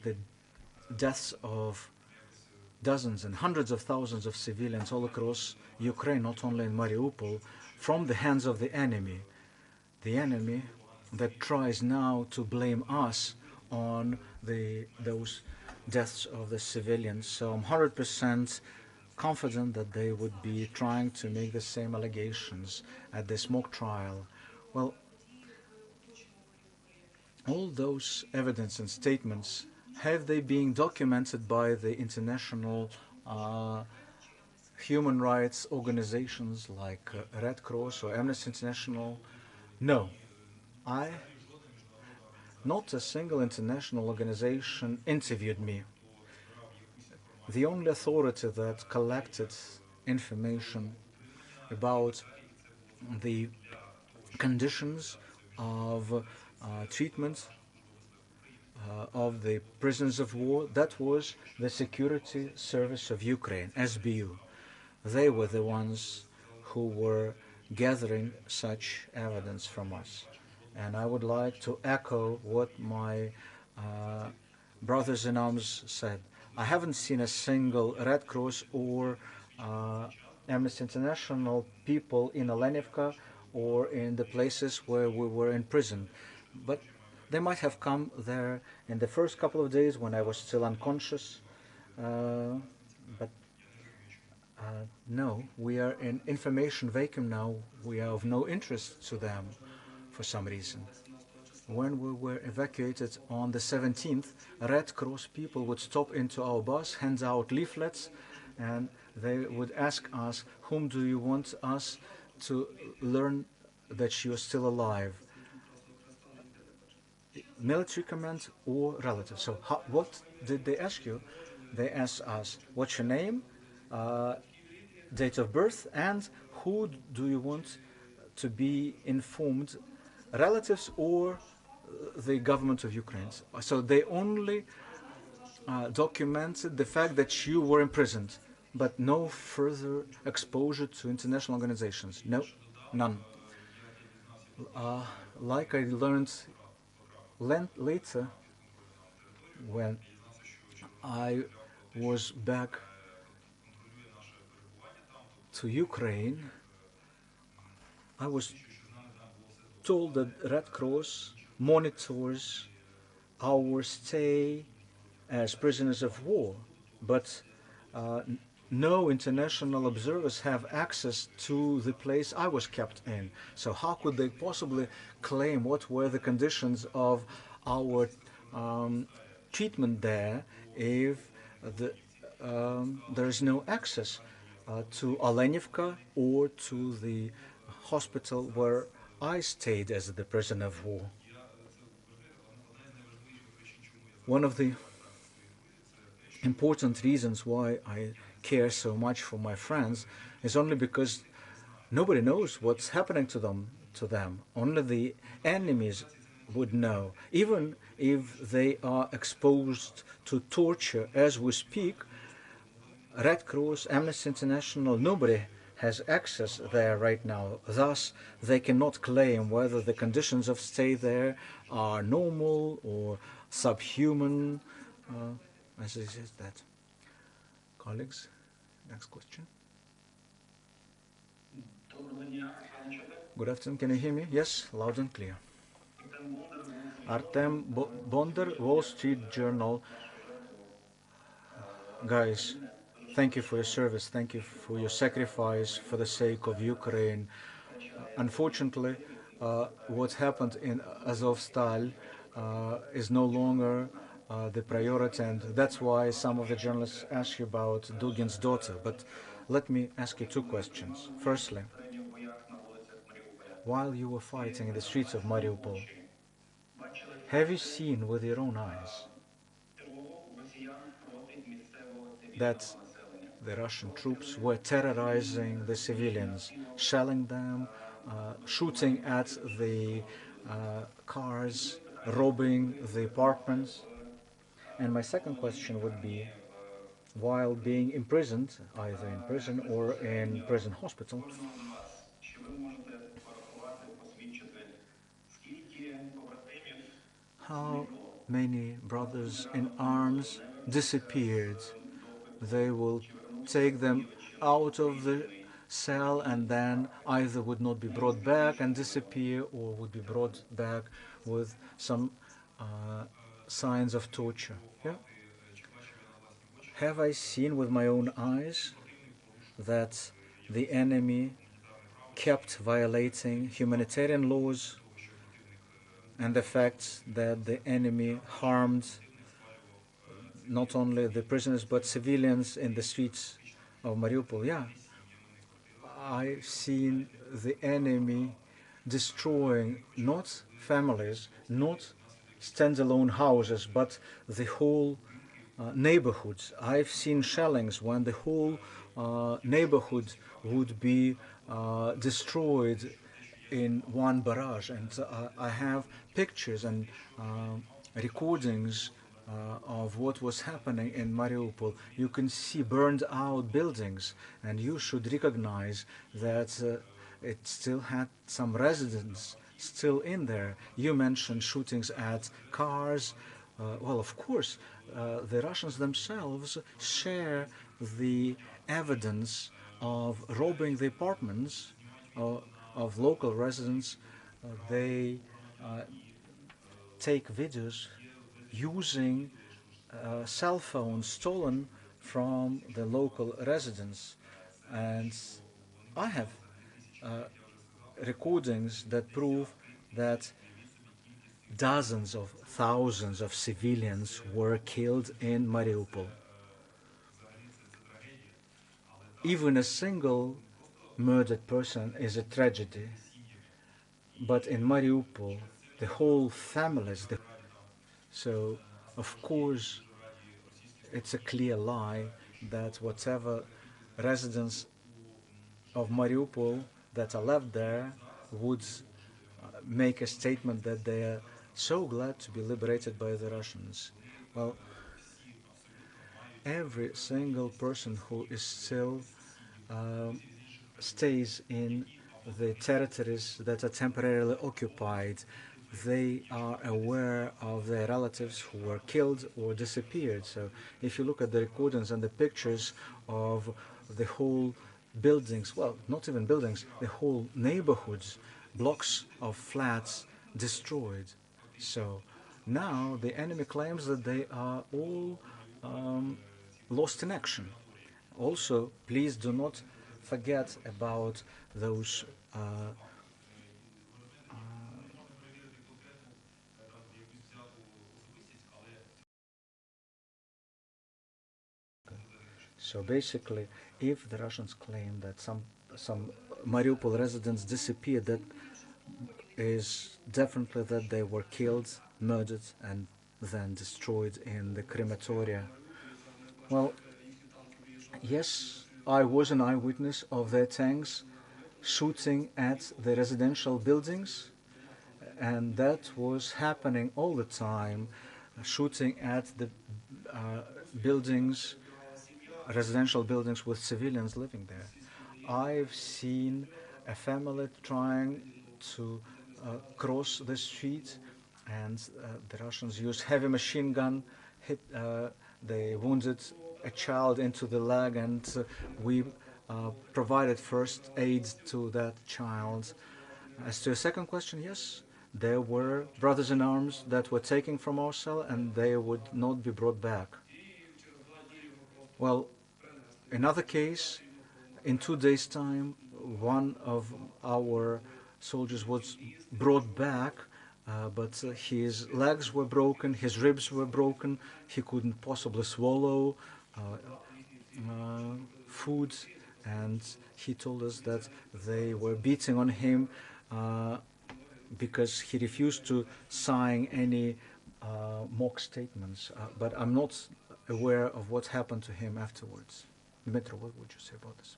the deaths of dozens and hundreds of thousands of civilians all across Ukraine, not only in Mariupol, from the hands of the enemy that tries now to blame us on those deaths of the civilians. So I'm 100% confident that they would be trying to make the same allegations at this mock trial. Well, all those evidence and statements, have they been documented by the international human rights organizations like Red Cross or Amnesty International? No. Not a single international organization interviewed me. The only authority that collected information about the conditions of treatment of the prisoners of war. That was the Security Service of Ukraine, SBU. They were the ones who were gathering such evidence from us. And I would like to echo what my brothers in arms said. I haven't seen a single Red Cross or uh, Amnesty International people in Olenivka or in the places where we were imprisoned. But they might have come there in the first couple of days when I was still unconscious. But no, we are in information vacuum now. We are of no interest to them for some reason. When we were evacuated on the 17th, Red Cross people would stop into our bus, hand out leaflets, and they would ask us, whom do you want us to learn that you are still alive? Military command or relatives. So what did they ask you? They asked us, what's your name, date of birth, and who do you want to be informed, relatives or the government of Ukraine? So they only documented the fact that you were imprisoned, but no further exposure to international organizations. No, none. Like I learned later when I was back to Ukraine, I was told that Red Cross monitors our stay as prisoners of war, but uh, no international observers have access to the place I was kept in. So how could they possibly claim what were the conditions of our treatment there if there is no access to Olenivka or to the hospital where I stayed as the prisoner of war? One of the important reasons why I care so much for my friends is only because nobody knows what's happening to them. Only the enemies would know. Even if they are exposed to torture as we speak, Red Cross, Amnesty International, nobody has access there right now. Thus, they cannot claim whether the conditions of stay there are normal or subhuman. As is that. Colleagues, next question. Good afternoon. Can you hear me? Yes, loud and clear. Artem Bonder, Wall Street Journal. Guys, thank you for your service. Thank you for your sacrifice for the sake of Ukraine. Unfortunately, what happened in Azovstal is no longer the priority, and that's why some of the journalists ask you about Dugin's daughter. But let me ask you two questions. Firstly, while you were fighting in the streets of Mariupol, have you seen with your own eyes that the Russian troops were terrorizing the civilians, shelling them, shooting at the cars, robbing the apartments? And my second question would be, while being imprisoned, either in prison or in prison hospital, how many brothers in arms disappeared? They will take them out of the cell and then either would not be brought back and disappear or would be brought back with some signs of torture. Yeah? Have I seen with my own eyes that the enemy kept violating humanitarian laws and the fact that the enemy harmed not only the prisoners but civilians in the streets of Mariupol? Yeah, I've seen the enemy destroying not families, not standalone houses, but the whole neighborhoods. I've seen shellings when the whole neighborhood would be destroyed in one barrage, and I have pictures and recordings of what was happening in Mariupol. You can see burned out buildings, and you should recognize that it still had some residents still in there. You mentioned shootings at cars. Well, of course, the Russians themselves share the evidence of robbing the apartments uh, of local residents. They take videos using cell phones stolen from the local residents. And I have recordings that prove that dozens of thousands of civilians were killed in Mariupol. Even a single murdered person is a tragedy. But in Mariupol, the whole families, so of course it's a clear lie that whatever residents of Mariupol that are left there would make a statement that they are so glad to be liberated by the Russians. Well, every single person who is still um, stays in the territories that are temporarily occupied, they are aware of their relatives who were killed or disappeared. So if you look at the recordings and the pictures of the whole buildings, well, not even buildings, the whole neighborhoods, blocks of flats destroyed. So now the enemy claims that they are all lost in action. Also, please do not forget about those so basically, if the Russians claim that some Mariupol residents disappeared, that is definitely that they were killed, murdered, and then destroyed in the crematoria. Well, yes, I was an eyewitness of their tanks shooting at the residential buildings, and that was happening all the time, shooting at the uh, buildings, residential buildings with civilians living there. I've seen a family trying to cross the street, and the Russians used heavy machine gun, hit, they wounded a child into the leg, and we provided first aid to that child. As to your second question, yes, there were brothers in arms that were taken from our cell, and they would not be brought back. Well, another case, in 2 days' time, one of our soldiers was brought back, but his legs were broken, his ribs were broken, he couldn't possibly swallow uh, food, and he told us that they were beating on him because he refused to sign any mock statements. But I'm not aware of what happened to him afterwards. Dmitry, what would you say about this?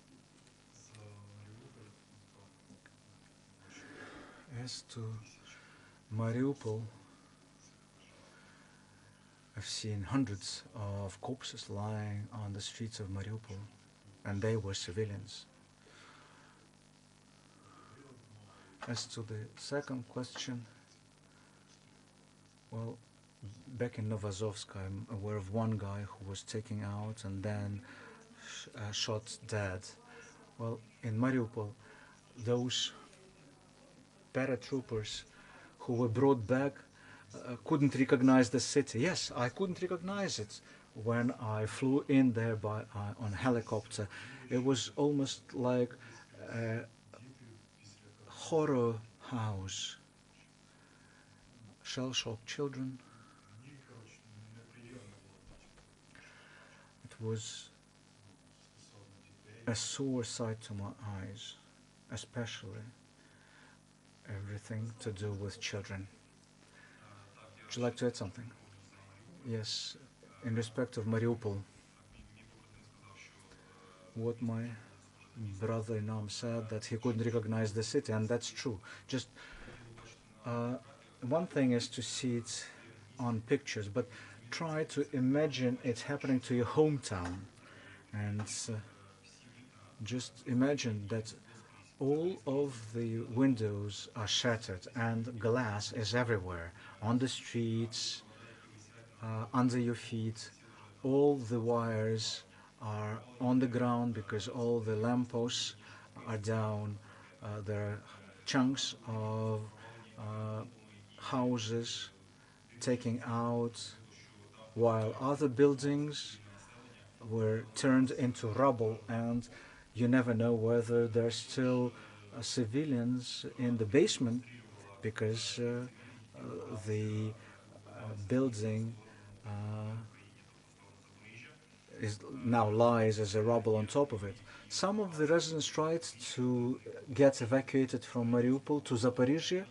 As to Mariupol, I've seen hundreds of corpses lying on the streets of Mariupol, and they were civilians. As to the second question, well, back in Novazovsk, I'm aware of one guy who was taken out and then shot dead. Well, in Mariupol, those paratroopers who were brought back couldn't recognize the city. Yes, I couldn't recognize it when I flew in there on helicopter. It was almost like a horror house. Shell-shocked children. It was a sore sight to my eyes, especially everything to do with children. Would you like to add something? Yes, in respect of Mariupol, what my brother Inam said that he couldn't recognize the city, and that's true. Just uh, one thing is to see it on pictures, but try to imagine it happening to your hometown, and just imagine that all of the windows are shattered and glass is everywhere on the streets, under your feet. All the wires are on the ground because all the lampposts are down. There are chunks of uh, houses taken out, while other buildings were turned into rubble, and you never know whether there's still civilians in the basement because the building uh, is now lies as a rubble on top of it. Some of the residents tried to get evacuated from Mariupol to Zaporizhia,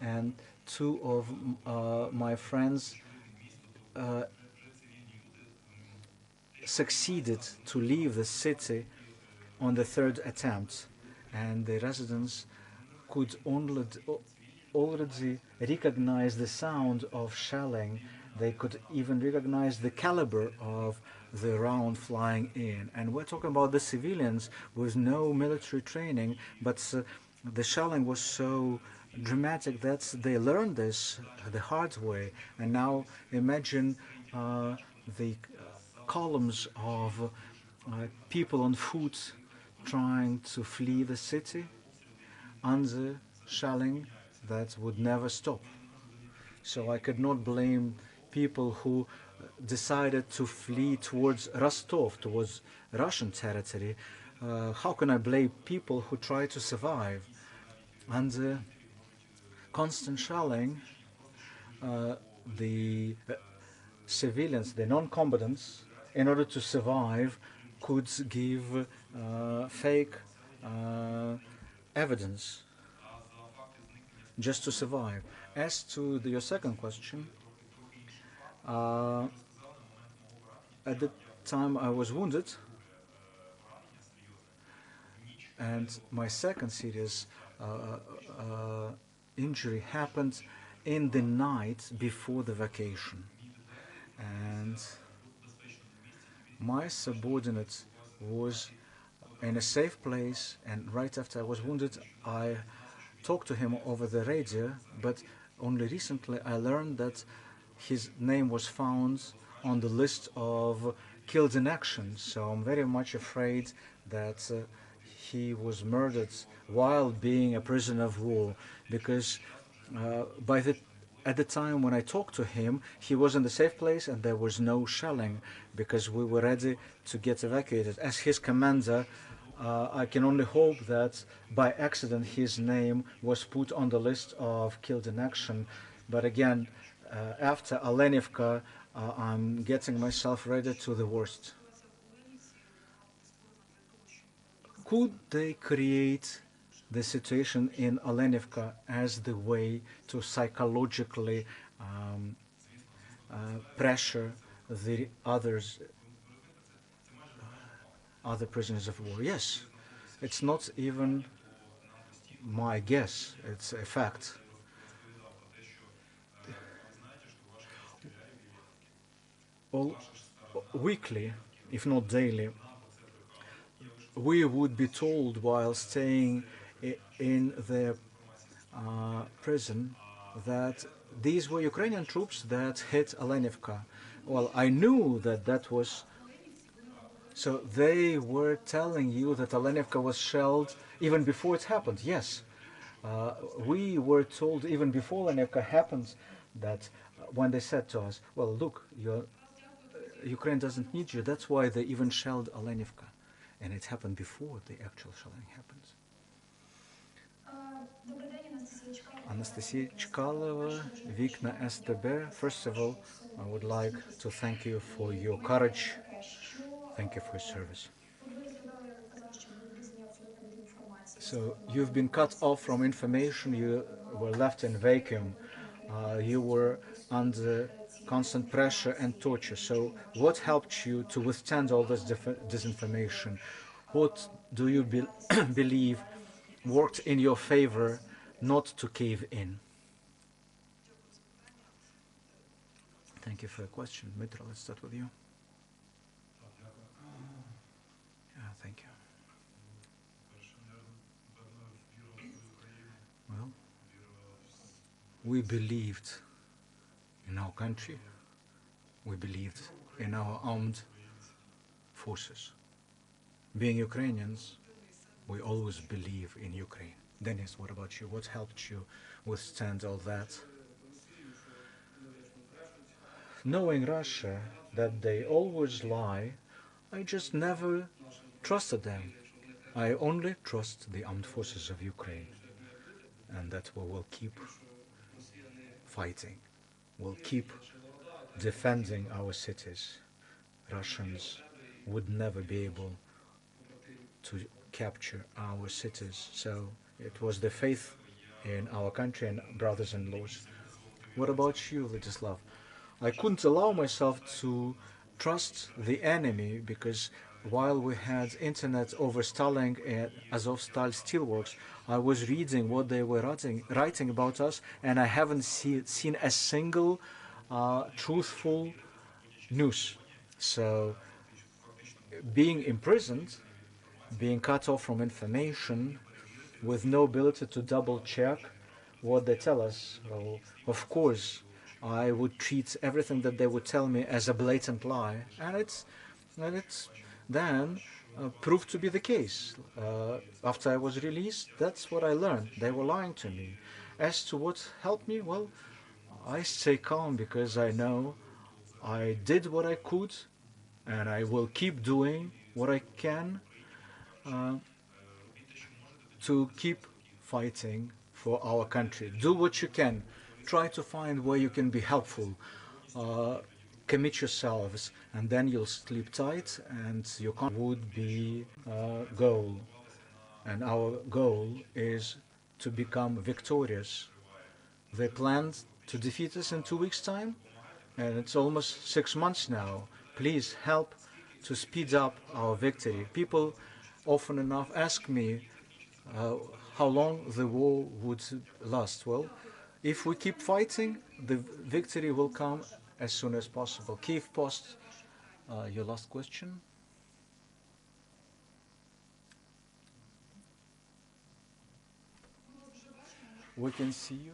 and two of my friends uh, succeeded to leave the city on the third attempt, and the residents could already recognize the sound of shelling. They could even recognize the caliber of the round flying in. And we're talking about the civilians with no military training, but the shelling was so dramatic that they learned this the hard way. And now imagine the columns of people on foot trying to flee the city under shelling that would never stop. So I could not blame people who decided to flee towards Rostov, towards Russian territory. How can I blame people who try to survive? Under constant shelling, the civilians, the non-combatants, in order to survive, could give fake uh, evidence just to survive. As to your second question, uh, at the time I was wounded, and my second serious injury happened in the night before the vacation. And my subordinate was in a safe place, and right after I was wounded, I talked to him over the radio, but only recently I learned that his name was found on the list of killed in action. So I'm very much afraid that he was murdered while being a prisoner of war, because by the at the time when I talked to him, he was in the safe place and there was no shelling because we were ready to get evacuated. As his commander, I can only hope that by accident his name was put on the list of killed in action. But again, after Alenivka, I'm getting myself ready to the worst. Could they create the situation in Alenivka as the way to psychologically pressure the other prisoners of war? Yes, it's not even my guess; it's a fact. All weekly, if not daily, we would be told while staying in the prison that these were Ukrainian troops that hit Alenivka. Well, I knew that that was. So they were telling you that Alenivka was shelled even before it happened. Yes, we were told even before Alenivka happened that when they said to us, "Well, look, Ukraine doesn't need you." That's why they even shelled Alenivka, and it happened before the actual shelling happened. Anastasia Chkalova, Vikna STB. First of all, I would like to thank you for your courage. Thank you for your service. So you've been cut off from information, you were left in vacuum, you were under constant pressure and torture. So what helped you to withstand all this disinformation? What do you believe worked in your favor not to cave in? Thank you for your question. Mitra, let's start with you. Yeah, thank you. Well, we believed in our country. We believed in our armed forces. Being Ukrainians, we always believe in Ukraine. Dennis, what about you? What helped you withstand all that? Knowing Russia, that they always lie, I just never trusted them. I only trust the armed forces of Ukraine, and that we will keep fighting. We'll keep defending our cities. Russians would never be able to capture our cities. So it was the faith in our country and brothers-in-laws. What about you, Vladislav? I couldn't allow myself to trust the enemy because while we had internet over Starlink at Azovstal Steelworks, I was reading what they were writing about us, and I haven't seen a single truthful news. So being imprisoned, being cut off from information, with no ability to double check what they tell us, well, of course, I would treat everything that they would tell me as a blatant lie, and it's then proved to be the case. After I was released, that's what I learned. They were lying to me. As to what helped me, well, I stay calm because I know I did what I could, and I will keep doing what I can uh, to keep fighting for our country. Do what you can. Try to find where you can be helpful. Uh, Commit yourselves, and then you'll sleep tight, and your country would be goal. And our goal is to become victorious. They planned to defeat us in 2 weeks' time, and it's almost 6 months now. Please help to speed up our victory. People often enough ask me uh, how long the war would last. Well, if we keep fighting, the victory will come as soon as possible. Kiev Post, your last question. We can see you.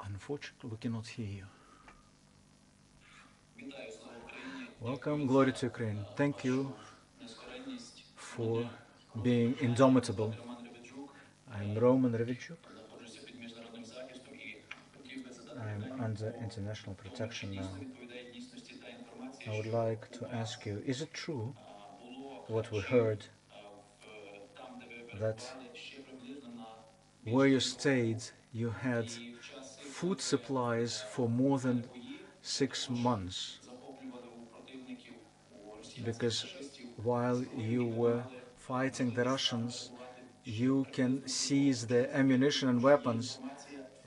Unfortunately, we cannot hear you. Welcome, glory to Ukraine. Thank you for being indomitable. I'm Roman Revichuk. I'm under international protection now. I would like to ask you, is it true what we heard that where you stayed you had food supplies for more than 6 months? Because while you were fighting the Russians, you can seize the ammunition and weapons,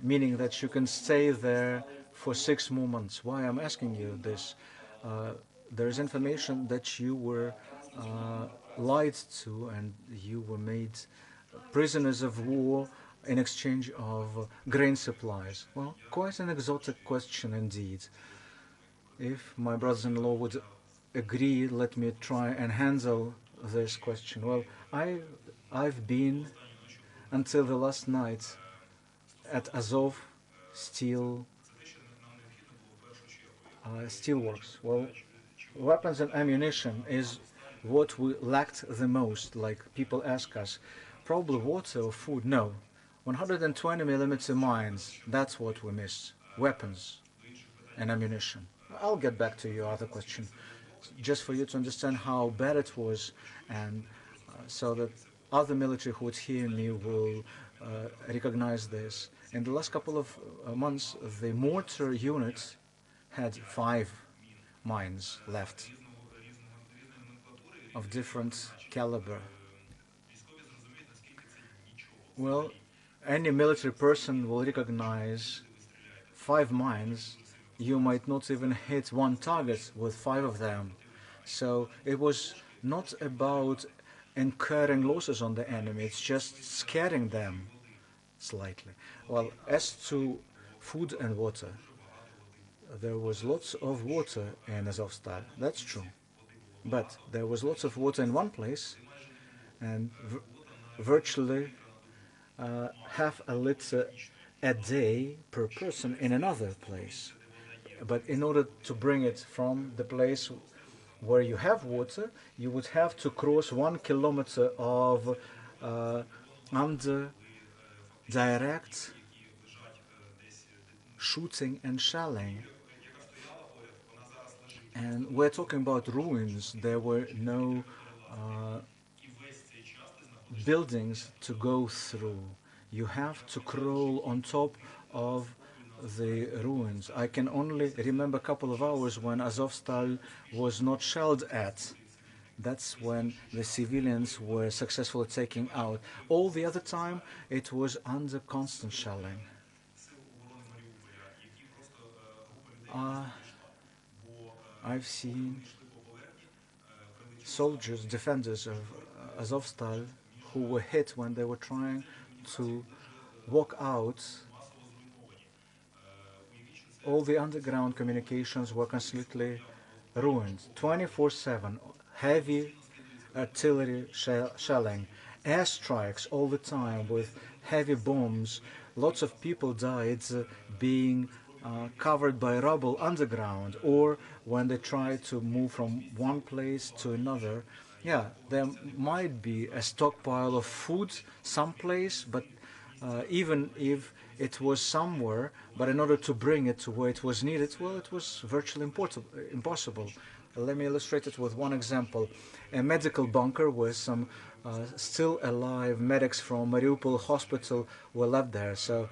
meaning that you can stay there for 6 more months. Why I'm asking you this? Uh, there is information that you were uh, lied to and you were made prisoners of war in exchange of grain supplies. Well, quite an exotic question indeed. If my brothers-in-law would agree, let me try and handle this question. Well, I've been until the last night at Azov steelworks. Well, weapons and ammunition is what we lacked the most. Like people ask us, probably water or food. No, 120 millimeter mines. That's what we missed. Weapons and ammunition. I'll get back to your other question, just for you to understand how bad it was, and so that other military who would hear me will recognize this. In the last couple of months, the mortar unit had 5 mines left of different caliber. Well, any military person will recognize 5 mines you might not even hit one target with 5 of them. So it was not about incurring losses on the enemy, it's just scaring them slightly. Well, as to food and water, there was lots of water in Azovstal, that's true. But there was lots of water in one place and virtually half a liter a day per person in another place. But in order to bring it from the place where you have water, you would have to cross 1 kilometer of under direct shooting and shelling. And we're talking about ruins. There were no buildings to go through. You have to crawl on top of the ruins. I can only remember a couple of hours when Azovstal was not shelled at. That's when the civilians were successfully taken out. All the other time, it was under constant shelling. I've seen soldiers, defenders of Azovstal, who were hit when they were trying to walk out. All the underground communications were completely ruined. 24/7, heavy artillery shelling, airstrikes all the time with heavy bombs. Lots of people died being covered by rubble underground, or when they tried to move from one place to another. Yeah, there might be a stockpile of food someplace, but even if it was somewhere, but in order to bring it to where it was needed, well, it was virtually impossible. Let me illustrate it with one example. A medical bunker where some still alive medics from Mariupol hospital were left there. So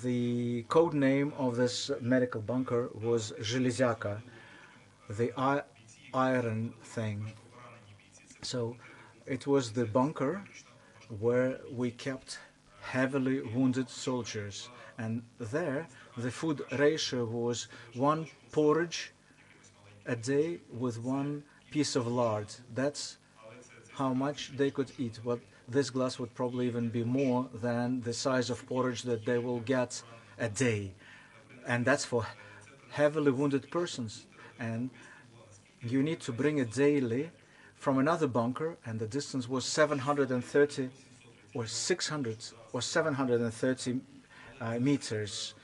the code name of this medical bunker was Железяка, the iron thing. So it was the bunker where we kept heavily wounded soldiers. And there, the food ratio was one porridge a day with one piece of lard. That's how much they could eat. But this glass would probably even be more than the size of porridge that they will get a day. And that's for heavily wounded persons. And you need to bring it daily from another bunker, and the distance was 730 or 600 or 730 meters,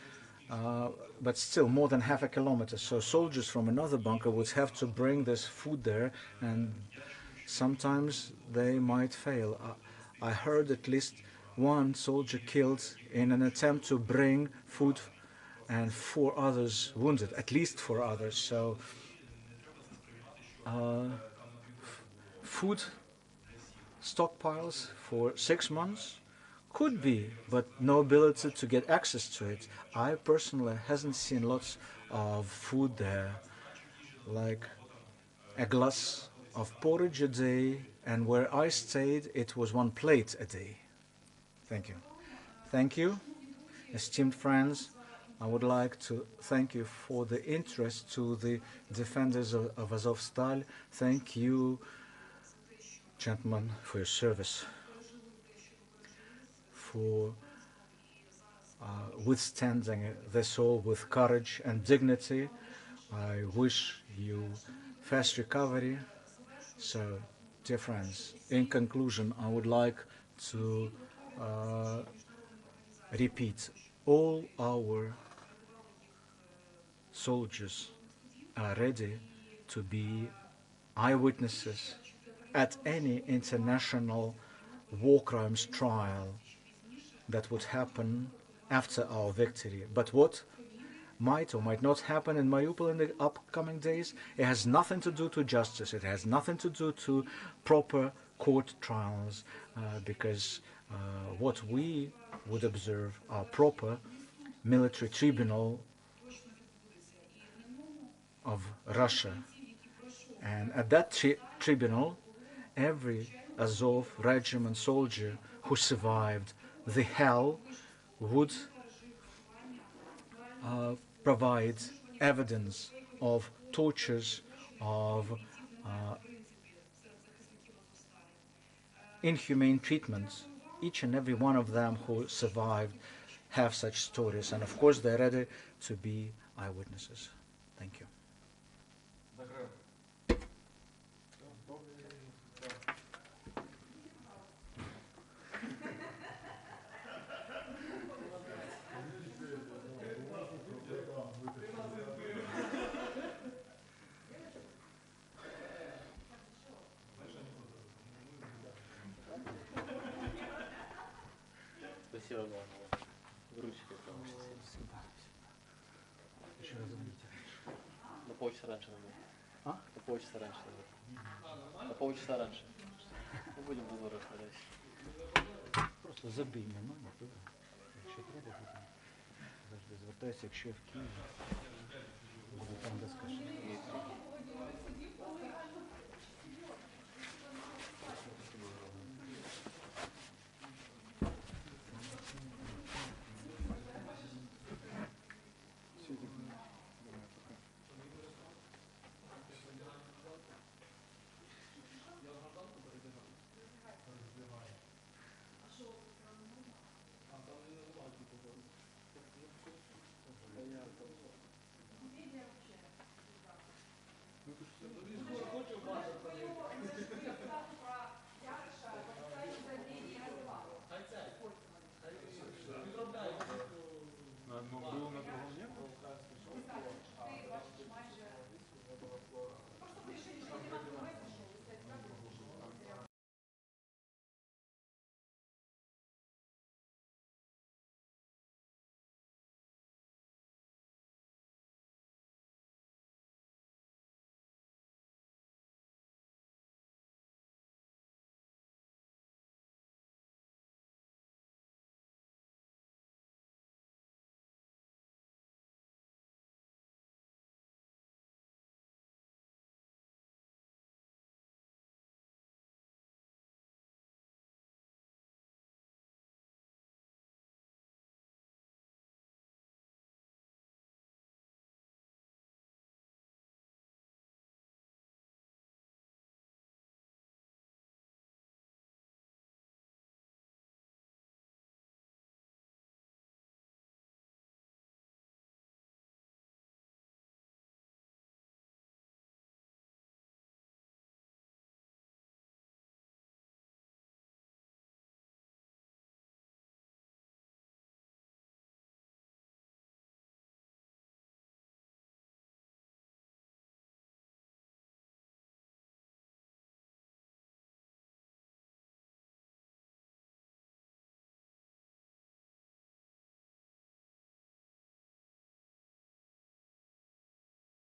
but still more than half a kilometer. So soldiers from another bunker would have to bring this food there, and sometimes they might fail. I heard at least one soldier killed in an attempt to bring food, and 4 others wounded, at least 4 others. So food stockpiles for 6 months could be, but no ability to get access to it. I personally hasn't seen lots of food there, like a glass of porridge a day, and where I stayed it was one plate a day. Thank you. Thank you, esteemed friends. I would like to thank you for the interest to the defenders of Azovstal. Thank you, gentlemen, for your service, for withstanding this all with courage and dignity. I wish you fast recovery. So, dear friends, in conclusion, I would like to repeat, all our soldiers are ready to be eyewitnesses at any international war crimes trial that would happen after our victory. But what might or might not happen in Mariupol in the upcoming days, it has nothing to do to justice, it has nothing to do to proper court trials, because what we would observe are proper military tribunal of Russia. And at that tribunal, every Azov regiment soldier who survived the hell would provides evidence of tortures, of inhumane treatments. Each and every one of them who survived have such stories, and of course they're ready to be eyewitnesses. Thank you. Спасибо вам. Ручки, потому что Еще раз звоните. на полчаса раньше надо. А? На полчаса раньше надо. На полчаса раньше. Мы будем в дозор розглядати. Просто забий на номер, добре? Якщо треба, буде. Завжди звертайся, якщо я в Києві, буде там, де скажеш.